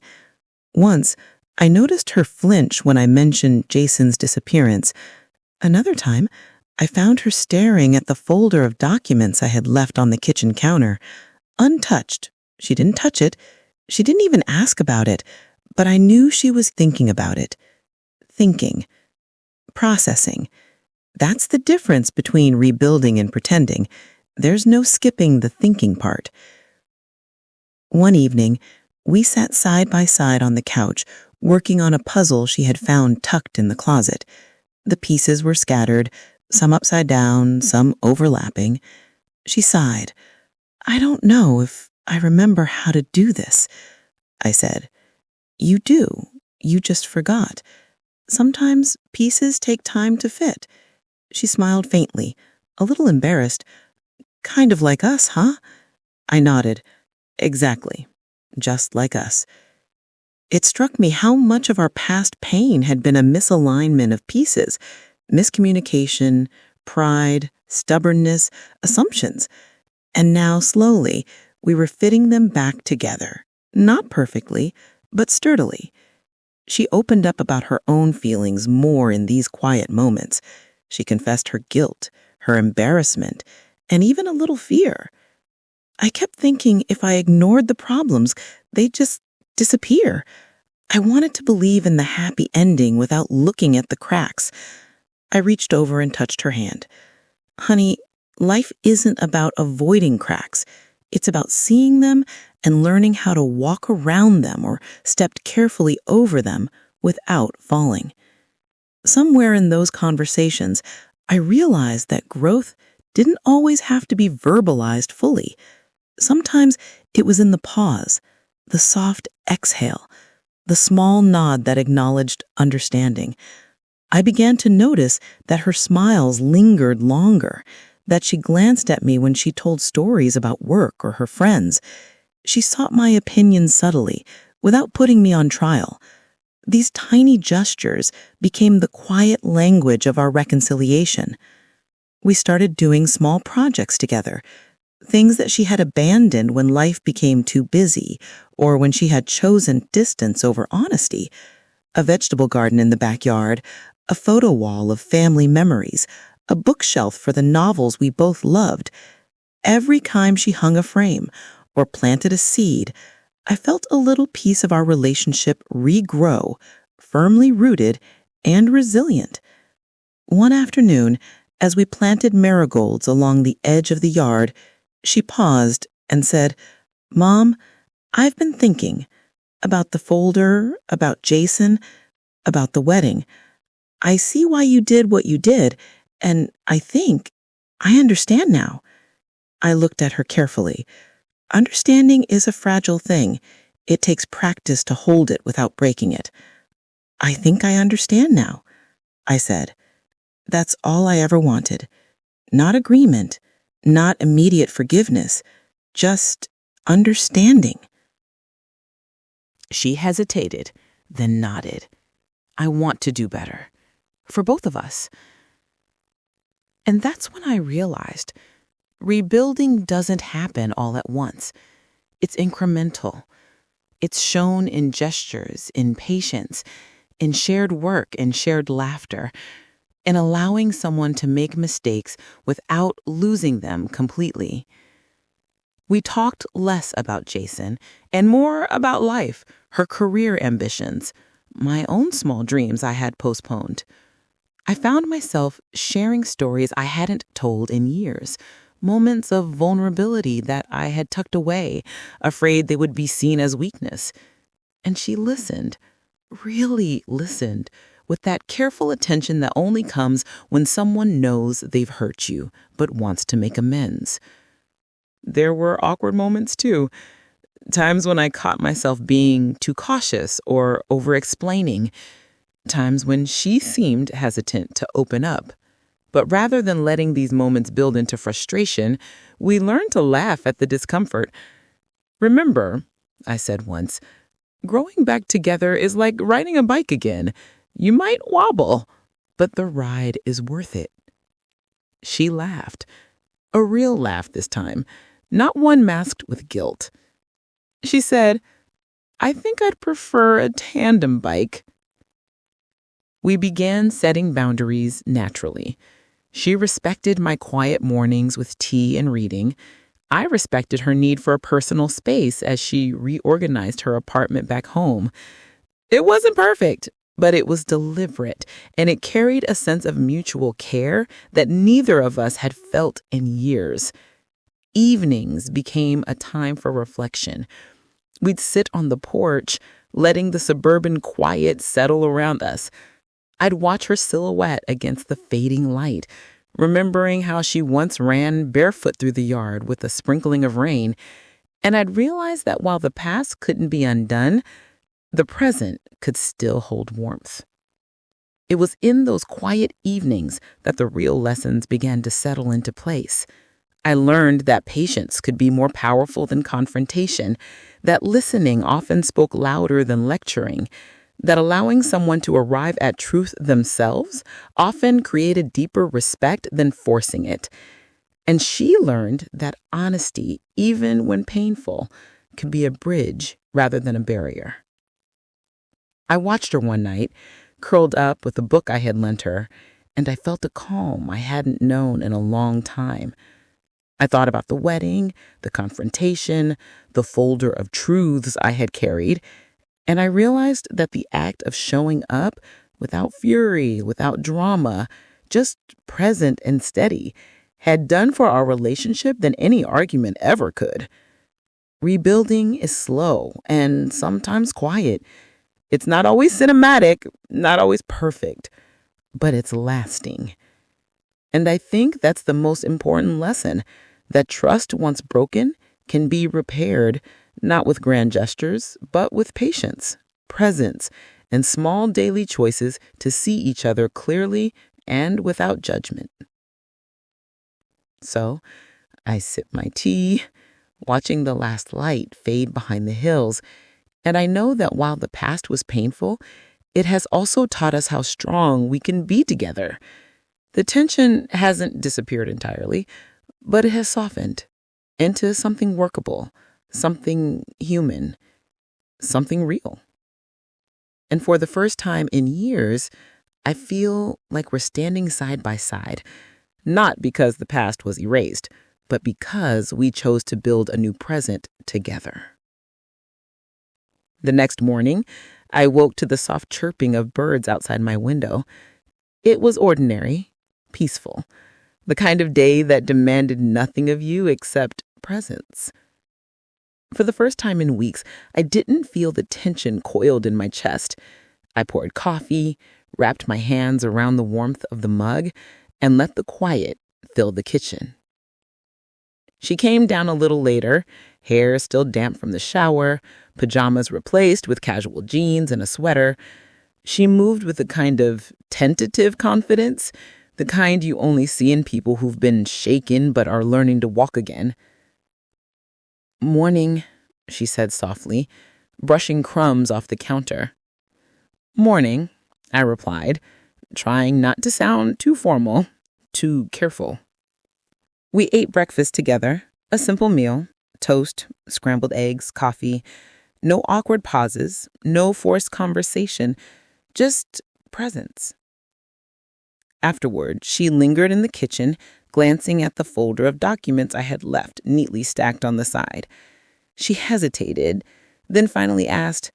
Once, I noticed her flinch when I mentioned Jason's disappearance. Another time, I found her staring at the folder of documents I had left on the kitchen counter, untouched. She didn't touch it. She didn't even ask about it, but I knew she was thinking about it. Thinking. Processing. That's the difference between rebuilding and pretending. There's no skipping the thinking part. One evening, we sat side by side on the couch, working on a puzzle she had found tucked in the closet. The pieces were scattered, some upside down, some overlapping. She sighed. "I don't know if I remember how to do this," I said. "You do. You just forgot. Sometimes pieces take time to fit." She smiled faintly, a little embarrassed. "Kind of like us, huh?" I nodded. "Exactly. Just like us." It struck me how much of our past pain had been a misalignment of pieces, miscommunication, pride, stubbornness, assumptions. And now, slowly, we were fitting them back together. Not perfectly, but sturdily. She opened up about her own feelings more in these quiet moments. She confessed her guilt, her embarrassment, and even a little fear. I kept thinking if I ignored the problems, they'd just disappear. I wanted to believe in the happy ending without looking at the cracks. I reached over and touched her hand. "Honey, life isn't about avoiding cracks. It's about seeing them and learning how to walk around them or step carefully over them without falling." Somewhere in those conversations, I realized that growth didn't always have to be verbalized fully. Sometimes it was in the pause, the soft exhale, the small nod that acknowledged understanding. I began to notice that her smiles lingered longer, that she glanced at me when she told stories about work or her friends. She sought my opinion subtly, without putting me on trial. These tiny gestures became the quiet language of our reconciliation. We started doing small projects together, things that she had abandoned when life became too busy or when she had chosen distance over honesty. A vegetable garden in the backyard, a photo wall of family memories, a bookshelf for the novels we both loved. Every time she hung a frame or planted a seed, I felt a little piece of our relationship regrow, firmly rooted and resilient. One afternoon, as we planted marigolds along the edge of the yard, she paused and said, "Mom, I've been thinking about the folder, about Jason, about the wedding. I see why you did what you did, and I think I understand now." I looked at her carefully. Understanding is a fragile thing. It takes practice to hold it without breaking it. "I think I understand now," I said. That's all I ever wanted. Not agreement, not immediate forgiveness, just understanding. She hesitated, then nodded. "I want to do better. For both of us." And that's when I realized rebuilding doesn't happen all at once. It's incremental. It's shown in gestures, in patience, in shared work, in shared laughter, in allowing someone to make mistakes without losing them completely. We talked less about Jason and more about life, her career ambitions, my own small dreams I had postponed. I found myself sharing stories I hadn't told in years, moments of vulnerability that I had tucked away, afraid they would be seen as weakness. And she listened, really listened, with that careful attention that only comes when someone knows they've hurt you but wants to make amends. There were awkward moments too, times when I caught myself being too cautious or over-explaining, times when she seemed hesitant to open up. But rather than letting these moments build into frustration, we learned to laugh at the discomfort. "Remember," I said once, "growing back together is like riding a bike again. You might wobble, but the ride is worth it." She laughed. A real laugh this time, not one masked with guilt. She said, "I think I'd prefer a tandem bike." We began setting boundaries naturally. She respected my quiet mornings with tea and reading. I respected her need for a personal space as she reorganized her apartment back home. It wasn't perfect, but it was deliberate, and it carried a sense of mutual care that neither of us had felt in years. Evenings became a time for reflection. We'd sit on the porch, letting the suburban quiet settle around us. I'd watch her silhouette against the fading light, remembering how she once ran barefoot through the yard with a sprinkling of rain, and I'd realize that while the past couldn't be undone, the present could still hold warmth. It was in those quiet evenings that the real lessons began to settle into place. I learned that patience could be more powerful than confrontation, that listening often spoke louder than lecturing, that allowing someone to arrive at truth themselves often created deeper respect than forcing it. And she learned that honesty, even when painful, could be a bridge rather than a barrier. I watched her one night, curled up with a book I had lent her, and I felt a calm I hadn't known in a long time. I thought about the wedding, the confrontation, the folder of truths I had carried, and I realized that the act of showing up without fury, without drama, just present and steady, had done for our relationship than any argument ever could. Rebuilding is slow and sometimes quiet. It's not always cinematic, not always perfect, but it's lasting. And I think that's the most important lesson, that trust once broken can be repaired, not with grand gestures, but with patience, presence, and small daily choices to see each other clearly and without judgment. So I sip my tea, watching the last light fade behind the hills, and I know that while the past was painful, it has also taught us how strong we can be together. The tension hasn't disappeared entirely, but it has softened into something workable, something human, something real. And for the first time in years, I feel like we're standing side by side, not because the past was erased, but because we chose to build a new present together. The next morning, I woke to the soft chirping of birds outside my window. It was ordinary, peaceful, the kind of day that demanded nothing of you except presence. For the first time in weeks, I didn't feel the tension coiled in my chest. I poured coffee, wrapped my hands around the warmth of the mug, and let the quiet fill the kitchen. She came down a little later, hair still damp from the shower, pajamas replaced with casual jeans and a sweater. She moved with a kind of tentative confidence, the kind you only see in people who've been shaken but are learning to walk again. "Morning," she said softly, brushing crumbs off the counter. "Morning," I replied, trying not to sound too formal, too careful. We ate breakfast together, a simple meal, toast, scrambled eggs, coffee, no awkward pauses, no forced conversation, just presence. Afterward, she lingered in the kitchen, glancing at the folder of documents I had left neatly stacked on the side. She hesitated, then finally asked,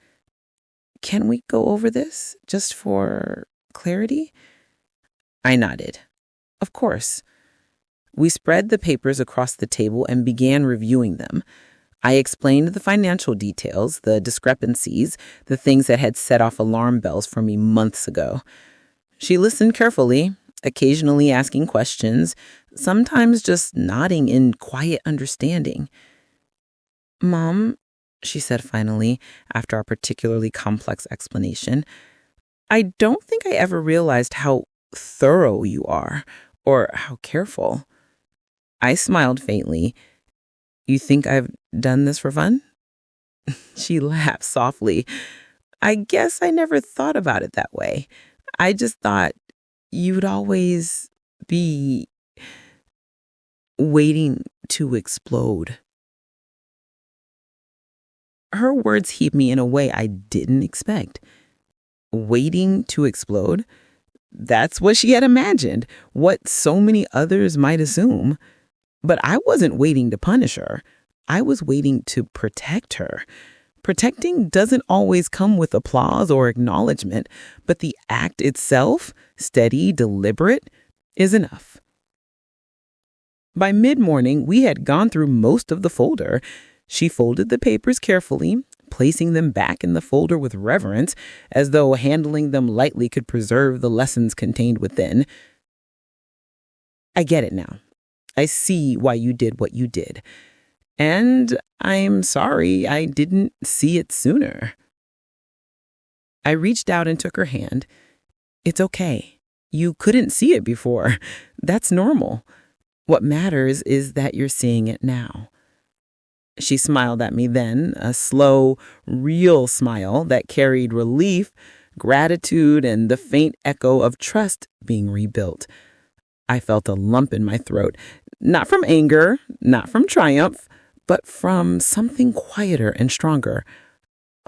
"Can we go over this, just for clarity?" I nodded. Of course. We spread the papers across the table and began reviewing them. I explained the financial details, the discrepancies, the things that had set off alarm bells for me months ago. She listened carefully, occasionally asking questions, sometimes just nodding in quiet understanding. "Mom," she said finally, after a particularly complex explanation, "I don't think I ever realized how thorough you are, or how careful." I smiled faintly. "You think I've done this for fun?" She laughed softly. "I guess I never thought about it that way. I just thought you'd always be waiting to explode." Her words hit me in a way I didn't expect. Waiting to explode? That's what she had imagined, what so many others might assume. But I wasn't waiting to punish her. I was waiting to protect her. Protecting doesn't always come with applause or acknowledgement, but the act itself, steady, deliberate, is enough. By mid-morning, we had gone through most of the folder. She folded the papers carefully, placing them back in the folder with reverence, as though handling them lightly could preserve the lessons contained within. I get it now. I see why you did what you did. And I'm sorry I didn't see it sooner. I reached out and took her hand. It's okay. You couldn't see it before. That's normal. What matters is that you're seeing it now. She smiled at me then, a slow, real smile that carried relief, gratitude, and the faint echo of trust being rebuilt. I felt a lump in my throat, not from anger, not from triumph, but from something quieter and stronger,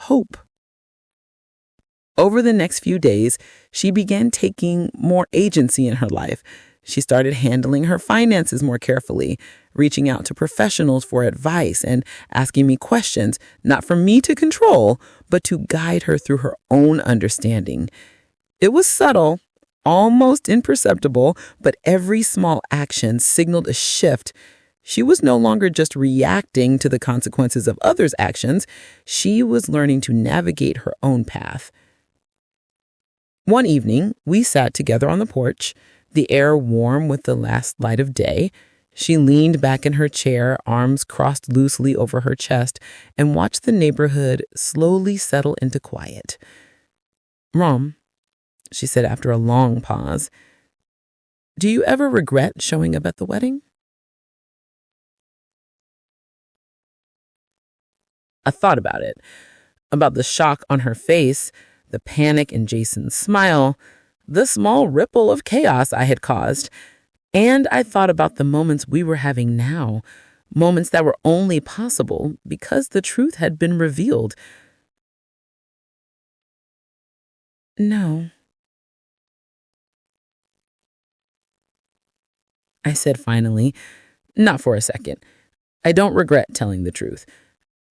hope. Over the next few days, she began taking more agency in her life. She started handling her finances more carefully, reaching out to professionals for advice and asking me questions, not for me to control, but to guide her through her own understanding. It was subtle, almost imperceptible, but every small action signaled a shift. She was no longer just reacting to the consequences of others' actions. She was learning to navigate her own path. One evening, we sat together on the porch, the air warm with the last light of day. She leaned back in her chair, arms crossed loosely over her chest, and watched the neighborhood slowly settle into quiet. "Rom," she said after a long pause, "do you ever regret showing up at the wedding?" I thought about it, about the shock on her face, the panic in Jason's smile, the small ripple of chaos I had caused. And I thought about the moments we were having now, moments that were only possible because the truth had been revealed. "No," I said finally, not for a second. I don't regret telling the truth,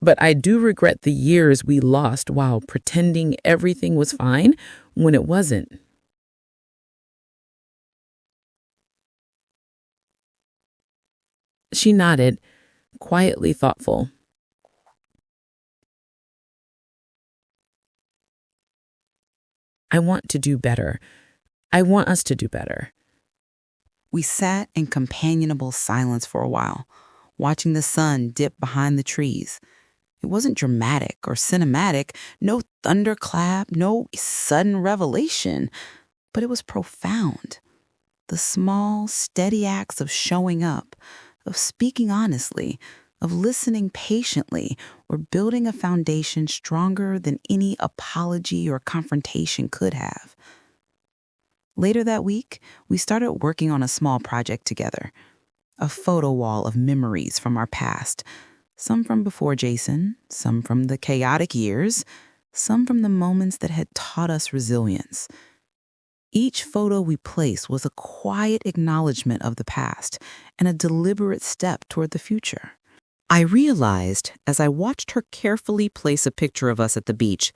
but I do regret the years we lost while pretending everything was fine when it wasn't. She nodded, quietly thoughtful. "I want to do better. I want us to do better." We sat in companionable silence for a while, watching the sun dip behind the trees. It wasn't dramatic or cinematic, no thunderclap, no sudden revelation, but it was profound. The small, steady acts of showing up, of speaking honestly, of listening patiently, were building a foundation stronger than any apology or confrontation could have. Later that week, we started working on a small project together, a photo wall of memories from our past, some from before Jason, some from the chaotic years, some from the moments that had taught us resilience. Each photo we placed was a quiet acknowledgement of the past and a deliberate step toward the future. I realized, as I watched her carefully place a picture of us at the beach,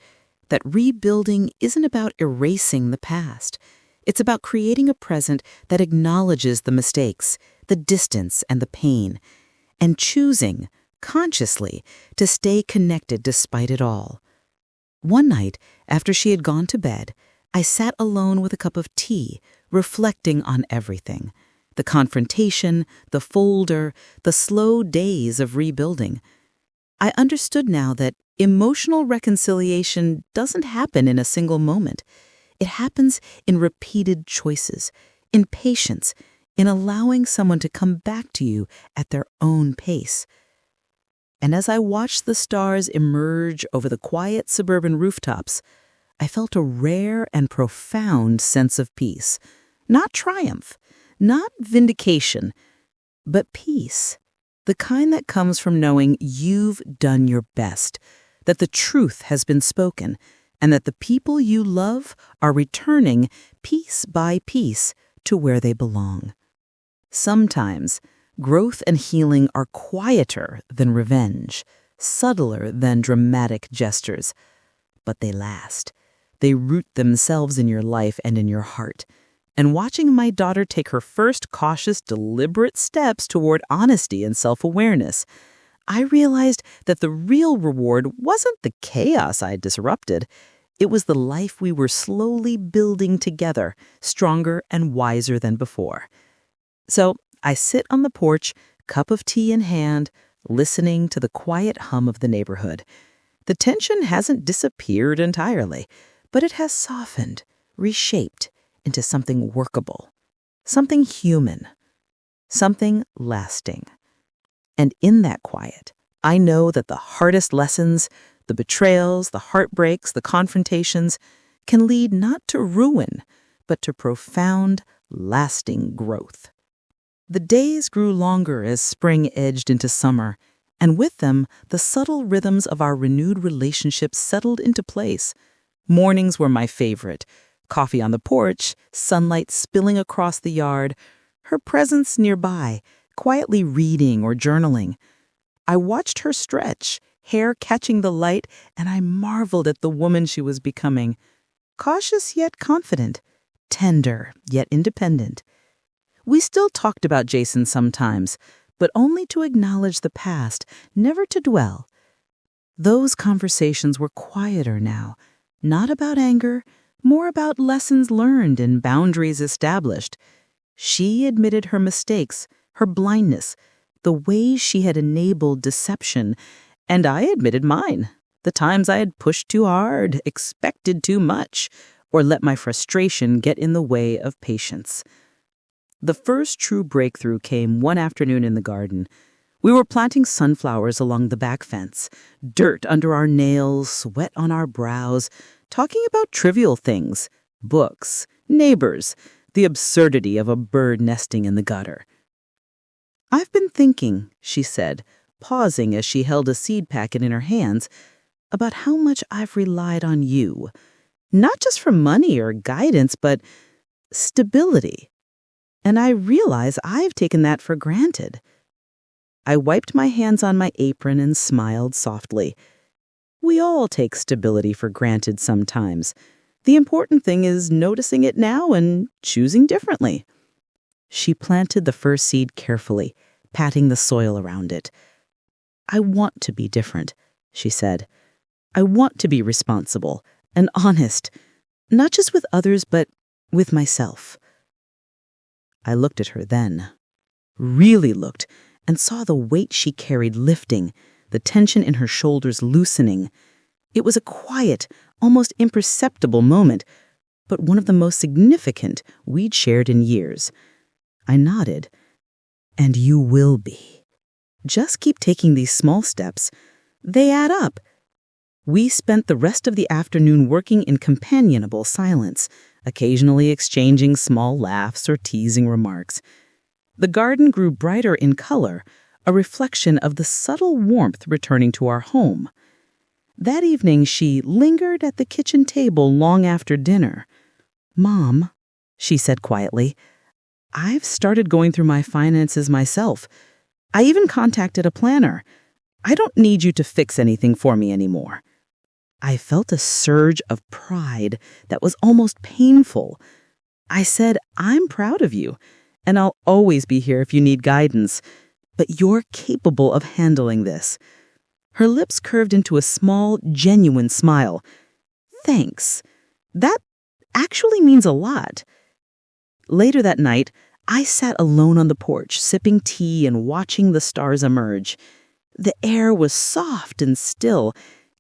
that rebuilding isn't about erasing the past. It's about creating a present that acknowledges the mistakes, the distance, and the pain, and choosing, consciously, to stay connected despite it all. One night, after she had gone to bed, I sat alone with a cup of tea, reflecting on everything. The confrontation, the folder, the slow days of rebuilding. I understood now that emotional reconciliation doesn't happen in a single moment. It happens in repeated choices, in patience, in allowing someone to come back to you at their own pace. And as I watched the stars emerge over the quiet suburban rooftops, I felt a rare and profound sense of peace. Not triumph, not vindication, but peace. The kind that comes from knowing you've done your best, that the truth has been spoken, and that the people you love are returning piece by piece to where they belong. Sometimes, growth and healing are quieter than revenge, subtler than dramatic gestures, but they last. They root themselves in your life and in your heart. And watching my daughter take her first cautious, deliberate steps toward honesty and self-awareness, I realized that the real reward wasn't the chaos I disrupted. It was the life we were slowly building together, stronger and wiser than before. So I sit on the porch, cup of tea in hand, listening to the quiet hum of the neighborhood. The tension hasn't disappeared entirely, but it has softened, reshaped into something workable, something human, something lasting. And in that quiet, I know that the hardest lessons, the betrayals, the heartbreaks, the confrontations, can lead not to ruin, but to profound, lasting growth. The days grew longer as spring edged into summer, and with them, the subtle rhythms of our renewed relationship settled into place. Mornings were my favorite. Coffee on the porch, sunlight spilling across the yard, her presence nearby, quietly reading or journaling. I watched her stretch, hair catching the light, and I marveled at the woman she was becoming. Cautious yet confident, tender yet independent. We still talked about Jason sometimes, but only to acknowledge the past, never to dwell. Those conversations were quieter now, not about anger, more about lessons learned and boundaries established. She admitted her mistakes, her blindness, the ways she had enabled deception, and I admitted mine, the times I had pushed too hard, expected too much, or let my frustration get in the way of patience. The first true breakthrough came one afternoon in the garden. We were planting sunflowers along the back fence, dirt under our nails, sweat on our brows, talking about trivial things, books, neighbors, the absurdity of a bird nesting in the gutter. "I've been thinking," she said, pausing as she held a seed packet in her hands, "about how much I've relied on you. Not just for money or guidance, but stability. And I realize I've taken that for granted." I wiped my hands on my apron and smiled softly. We all take stability for granted sometimes. The important thing is noticing it now and choosing differently. She planted the first seed carefully, patting the soil around it. "I want to be different," she said. "I want to be responsible and honest, not just with others, but with myself." I looked at her then, really looked, and saw the weight she carried lifting, the tension in her shoulders loosening. It was a quiet, almost imperceptible moment, but one of the most significant we'd shared in years. I nodded. "And you will be. Just keep taking these small steps. They add up." We spent the rest of the afternoon working in companionable silence, occasionally exchanging small laughs or teasing remarks. The garden grew brighter in color, a reflection of the subtle warmth returning to our home. That evening, she lingered at the kitchen table long after dinner. "Mom," she said quietly, "I've started going through my finances myself. I even contacted a planner. I don't need you to fix anything for me anymore." I felt a surge of pride that was almost painful. I said, "I'm proud of you, and I'll always be here if you need guidance, but you're capable of handling this." Her lips curved into a small, genuine smile. "Thanks. That actually means a lot." Later that night, I sat alone on the porch, sipping tea and watching the stars emerge. The air was soft and still,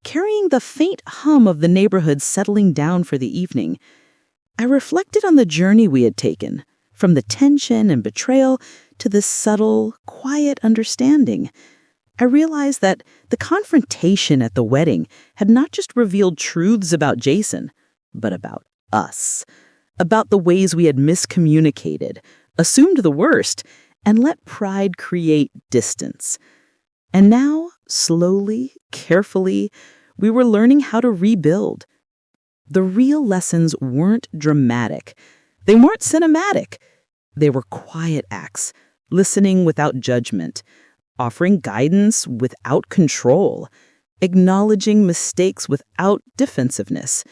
carrying the faint hum of the neighborhood settling down for the evening. I reflected on the journey we had taken, from the tension and betrayal to this subtle, quiet understanding. I realized that the confrontation at the wedding had not just revealed truths about Jason, but about us, about the ways we had miscommunicated, assumed the worst, and let pride create distance. And now, slowly, carefully, we were learning how to rebuild. The real lessons weren't dramatic. They weren't cinematic. They were quiet acts, listening without judgment, offering guidance without control, acknowledging mistakes without defensiveness,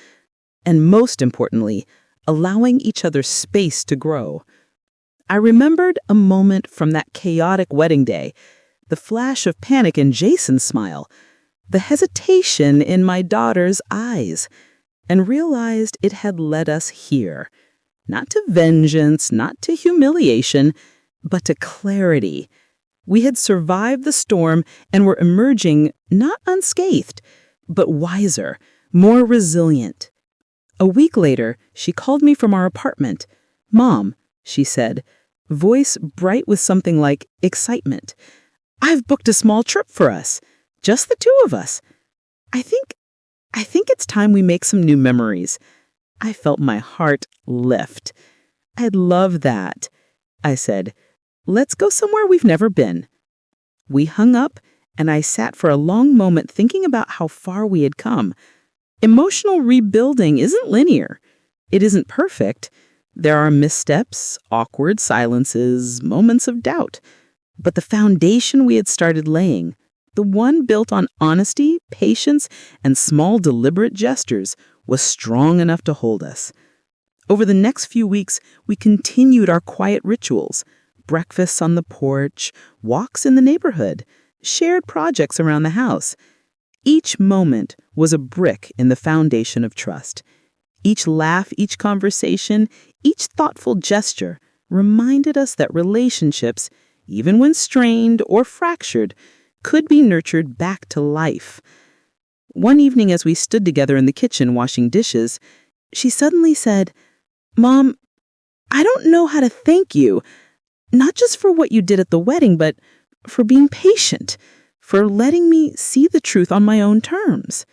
and most importantly, allowing each other space to grow. I remembered a moment from that chaotic wedding day, the flash of panic in Jason's smile, the hesitation in my daughter's eyes, and realized it had led us here. Not to vengeance, not to humiliation, but to clarity. We had survived the storm and were emerging not unscathed, but wiser, more resilient. A week later, she called me from our apartment. "Mom," she said, voice bright with something like excitement, "I've booked a small trip for us. Just the two of us. I think it's time we make some new memories." I felt my heart lift. "I'd love that," I said. "Let's go somewhere we've never been." We hung up, and I sat for a long moment thinking about how far we had come. Emotional rebuilding isn't linear. It isn't perfect. There are missteps, awkward silences, moments of doubt. But the foundation we had started laying, the one built on honesty, patience, and small deliberate gestures, was strong enough to hold us. Over the next few weeks, we continued our quiet rituals, breakfasts on the porch, walks in the neighborhood, shared projects around the house. Each moment was a brick in the foundation of trust. Each laugh, each conversation, each thoughtful gesture reminded us that relationships, even when strained or fractured, could be nurtured back to life. One evening as we stood together in the kitchen washing dishes, she suddenly said, "Mom, I don't know how to thank you, not just for what you did at the wedding, but for being patient, for letting me see the truth on my own terms."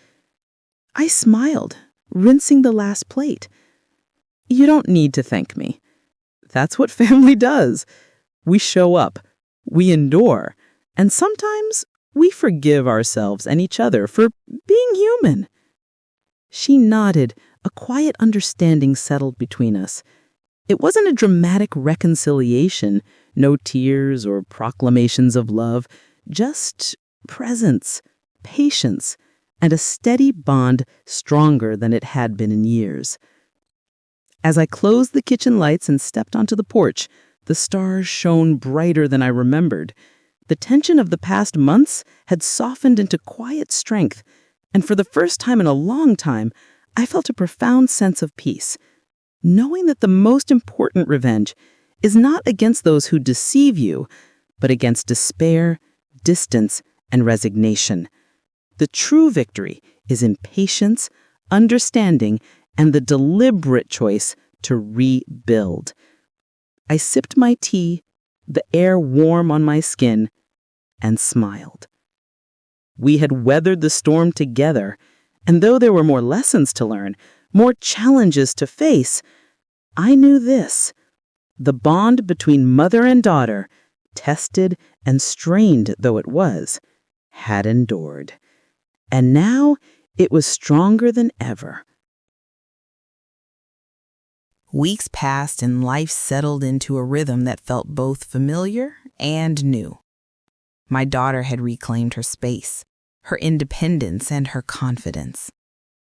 I smiled, rinsing the last plate. "You don't need to thank me. That's what family does. We show up, we endure, and sometimes we forgive ourselves and each other for being human." She nodded. A quiet understanding settled between us. It wasn't a dramatic reconciliation, no tears or proclamations of love, just presence, patience, and a steady bond stronger than it had been in years. As I closed the kitchen lights and stepped onto the porch, the stars shone brighter than I remembered. The tension of the past months had softened into quiet strength, and for the first time in a long time, I felt a profound sense of peace, knowing that the most important revenge is not against those who deceive you, but against despair, distance, and resignation. The true victory is in patience, understanding, and the deliberate choice to rebuild. I sipped my tea, the air warm on my skin, and smiled. We had weathered the storm together, and though there were more lessons to learn, more challenges to face, I knew this: the bond between mother and daughter, tested and strained though it was, had endured. And now it was stronger than ever. Weeks passed and life settled into a rhythm that felt both familiar and new. My daughter had reclaimed her space, her independence, and her confidence.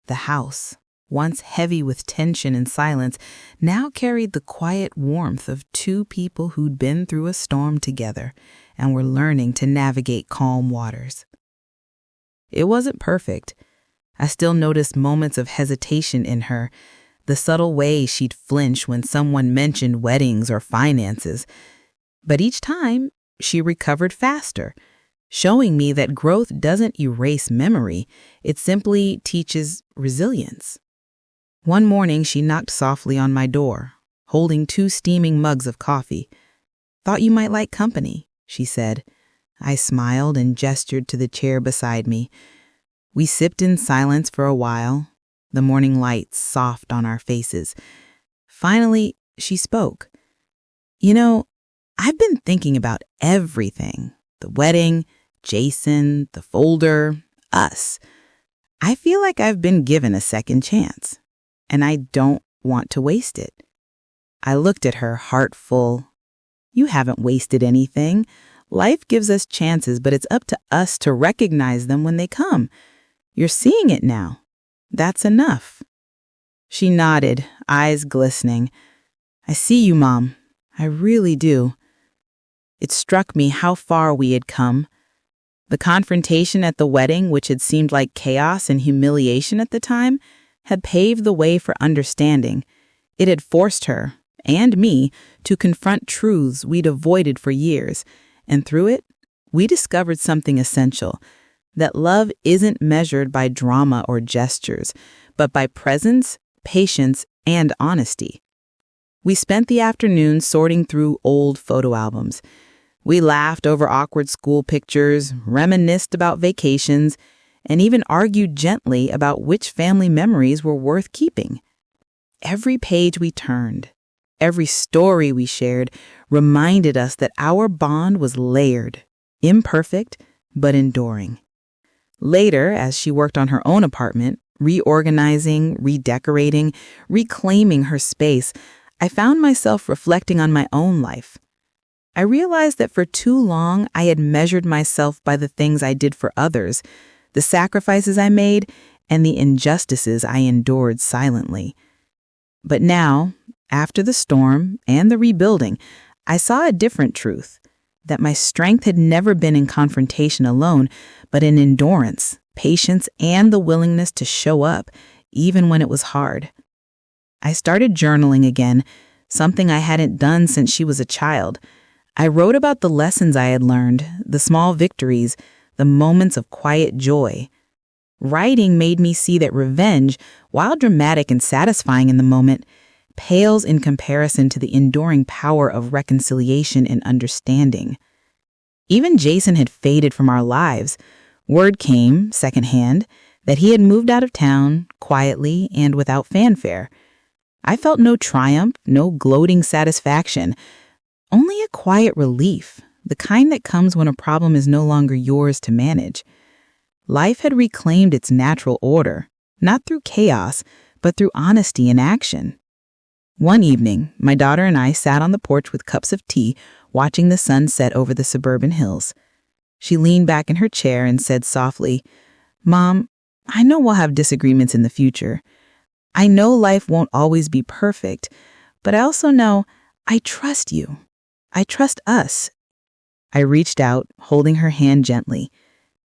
The house, once heavy with tension and silence, now carried the quiet warmth of two people who'd been through a storm together and were learning to navigate calm waters. It wasn't perfect. I still noticed moments of hesitation in her, the subtle way she'd flinch when someone mentioned weddings or finances. But each time, she recovered faster, showing me that growth doesn't erase memory, it simply teaches resilience. One morning, she knocked softly on my door, holding 2 steaming mugs of coffee. "Thought you might like company," she said. I smiled and gestured to the chair beside me. We sipped in silence for a while, the morning light soft on our faces. Finally, she spoke. "You know, I've been thinking about everything. The wedding, Jason, the folder, us. I feel like I've been given a second chance. and I don't want to waste it. I looked at her, heart full. You haven't wasted anything. Life gives us chances, but it's up to us to recognize them when they come. You're seeing it now. That's enough. She nodded, eyes glistening. I see you, Mom. I really do. It struck me how far we had come. The confrontation at the wedding, which had seemed like chaos and humiliation at the time, had paved the way for understanding. It had forced her, and me, to confront truths we'd avoided for years, and through it, we discovered something essential, that love isn't measured by drama or gestures, but by presence, patience, and honesty. We spent the afternoon sorting through old photo albums. We laughed over awkward school pictures, reminisced about vacations, and even argued gently about which family memories were worth keeping. Every page we turned, every story we shared, reminded us that our bond was layered, imperfect, but enduring. Later, as she worked on her own apartment, reorganizing, redecorating, reclaiming her space, I found myself reflecting on my own life. I realized that for too long I had measured myself by the things I did for others, the sacrifices I made, and the injustices I endured silently. But now, after the storm and the rebuilding, I saw a different truth, that my strength had never been in confrontation alone, but in endurance, patience, and the willingness to show up, even when it was hard. I started journaling again, something I hadn't done since she was a child. I wrote about the lessons I had learned, the small victories, the moments of quiet joy. Writing made me see that revenge, while dramatic and satisfying in the moment, pales in comparison to the enduring power of reconciliation and understanding. Even Jason had faded from our lives. Word came, secondhand, that he had moved out of town, quietly and without fanfare. I felt no triumph, no gloating satisfaction, only a quiet relief, the kind that comes when a problem is no longer yours to manage. Life had reclaimed its natural order, not through chaos, but through honesty and action. One evening, my daughter and I sat on the porch with cups of tea, watching the sun set over the suburban hills. She leaned back in her chair and said softly, "Mom, I know we'll have disagreements in the future. I know life won't always be perfect, but I also know I trust you. I trust us." I reached out, holding her hand gently.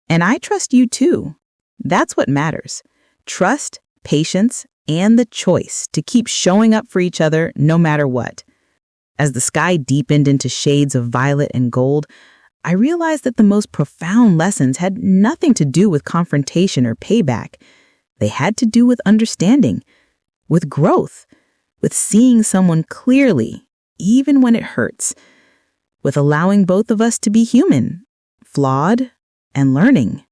"And I trust you too. That's what matters. Trust, patience, and the choice to keep showing up for each other no matter what." As the sky deepened into shades of violet and gold, I realized that the most profound lessons had nothing to do with confrontation or payback. They had to do with understanding, with growth, with seeing someone clearly, even when it hurts, with allowing both of us to be human, flawed, and learning.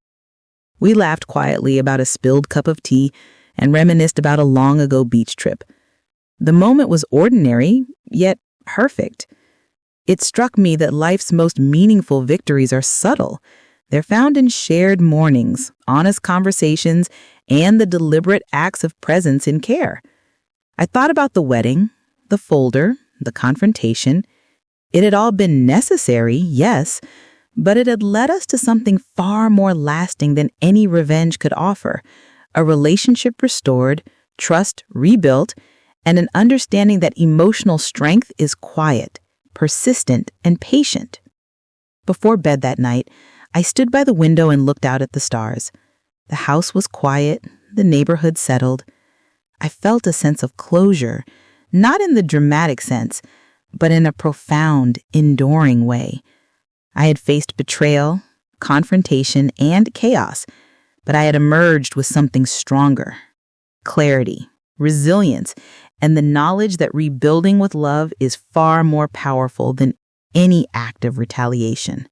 We laughed quietly about a spilled cup of tea and reminisced about a long-ago beach trip. The moment was ordinary, yet perfect. It struck me that life's most meaningful victories are subtle. They're found in shared mornings, honest conversations, and the deliberate acts of presence and care. I thought about the wedding, the folder, the confrontation. It had all been necessary, yes, but it had led us to something far more lasting than any revenge could offer. A relationship restored, trust rebuilt, and an understanding that emotional strength is quiet, persistent, and patient. Before bed that night, I stood by the window and looked out at the stars. The house was quiet, the neighborhood settled. I felt a sense of closure, not in the dramatic sense, but in a profound, enduring way. I had faced betrayal, confrontation, and chaos, but I had emerged with something stronger: clarity, resilience, and the knowledge that rebuilding with love is far more powerful than any act of retaliation.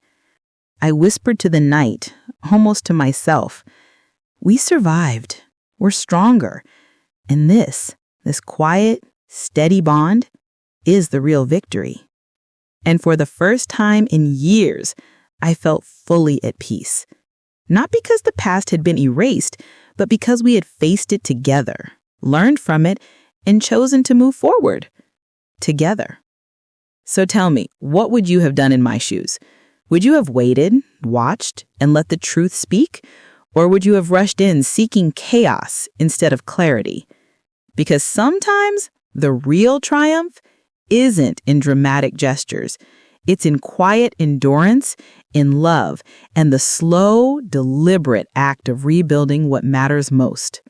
I whispered to the night, almost to myself, "We survived. We're stronger. And this quiet, steady bond is the real victory." And for the first time in years, I felt fully at peace. Not because the past had been erased, but because we had faced it together, learned from it, and chosen to move forward together. So tell me, what would you have done in my shoes? Would you have waited, watched, and let the truth speak? Or would you have rushed in seeking chaos instead of clarity? Because sometimes the real triumph isn't in dramatic gestures. It's in quiet endurance, in love, and the slow, deliberate act of rebuilding what matters most.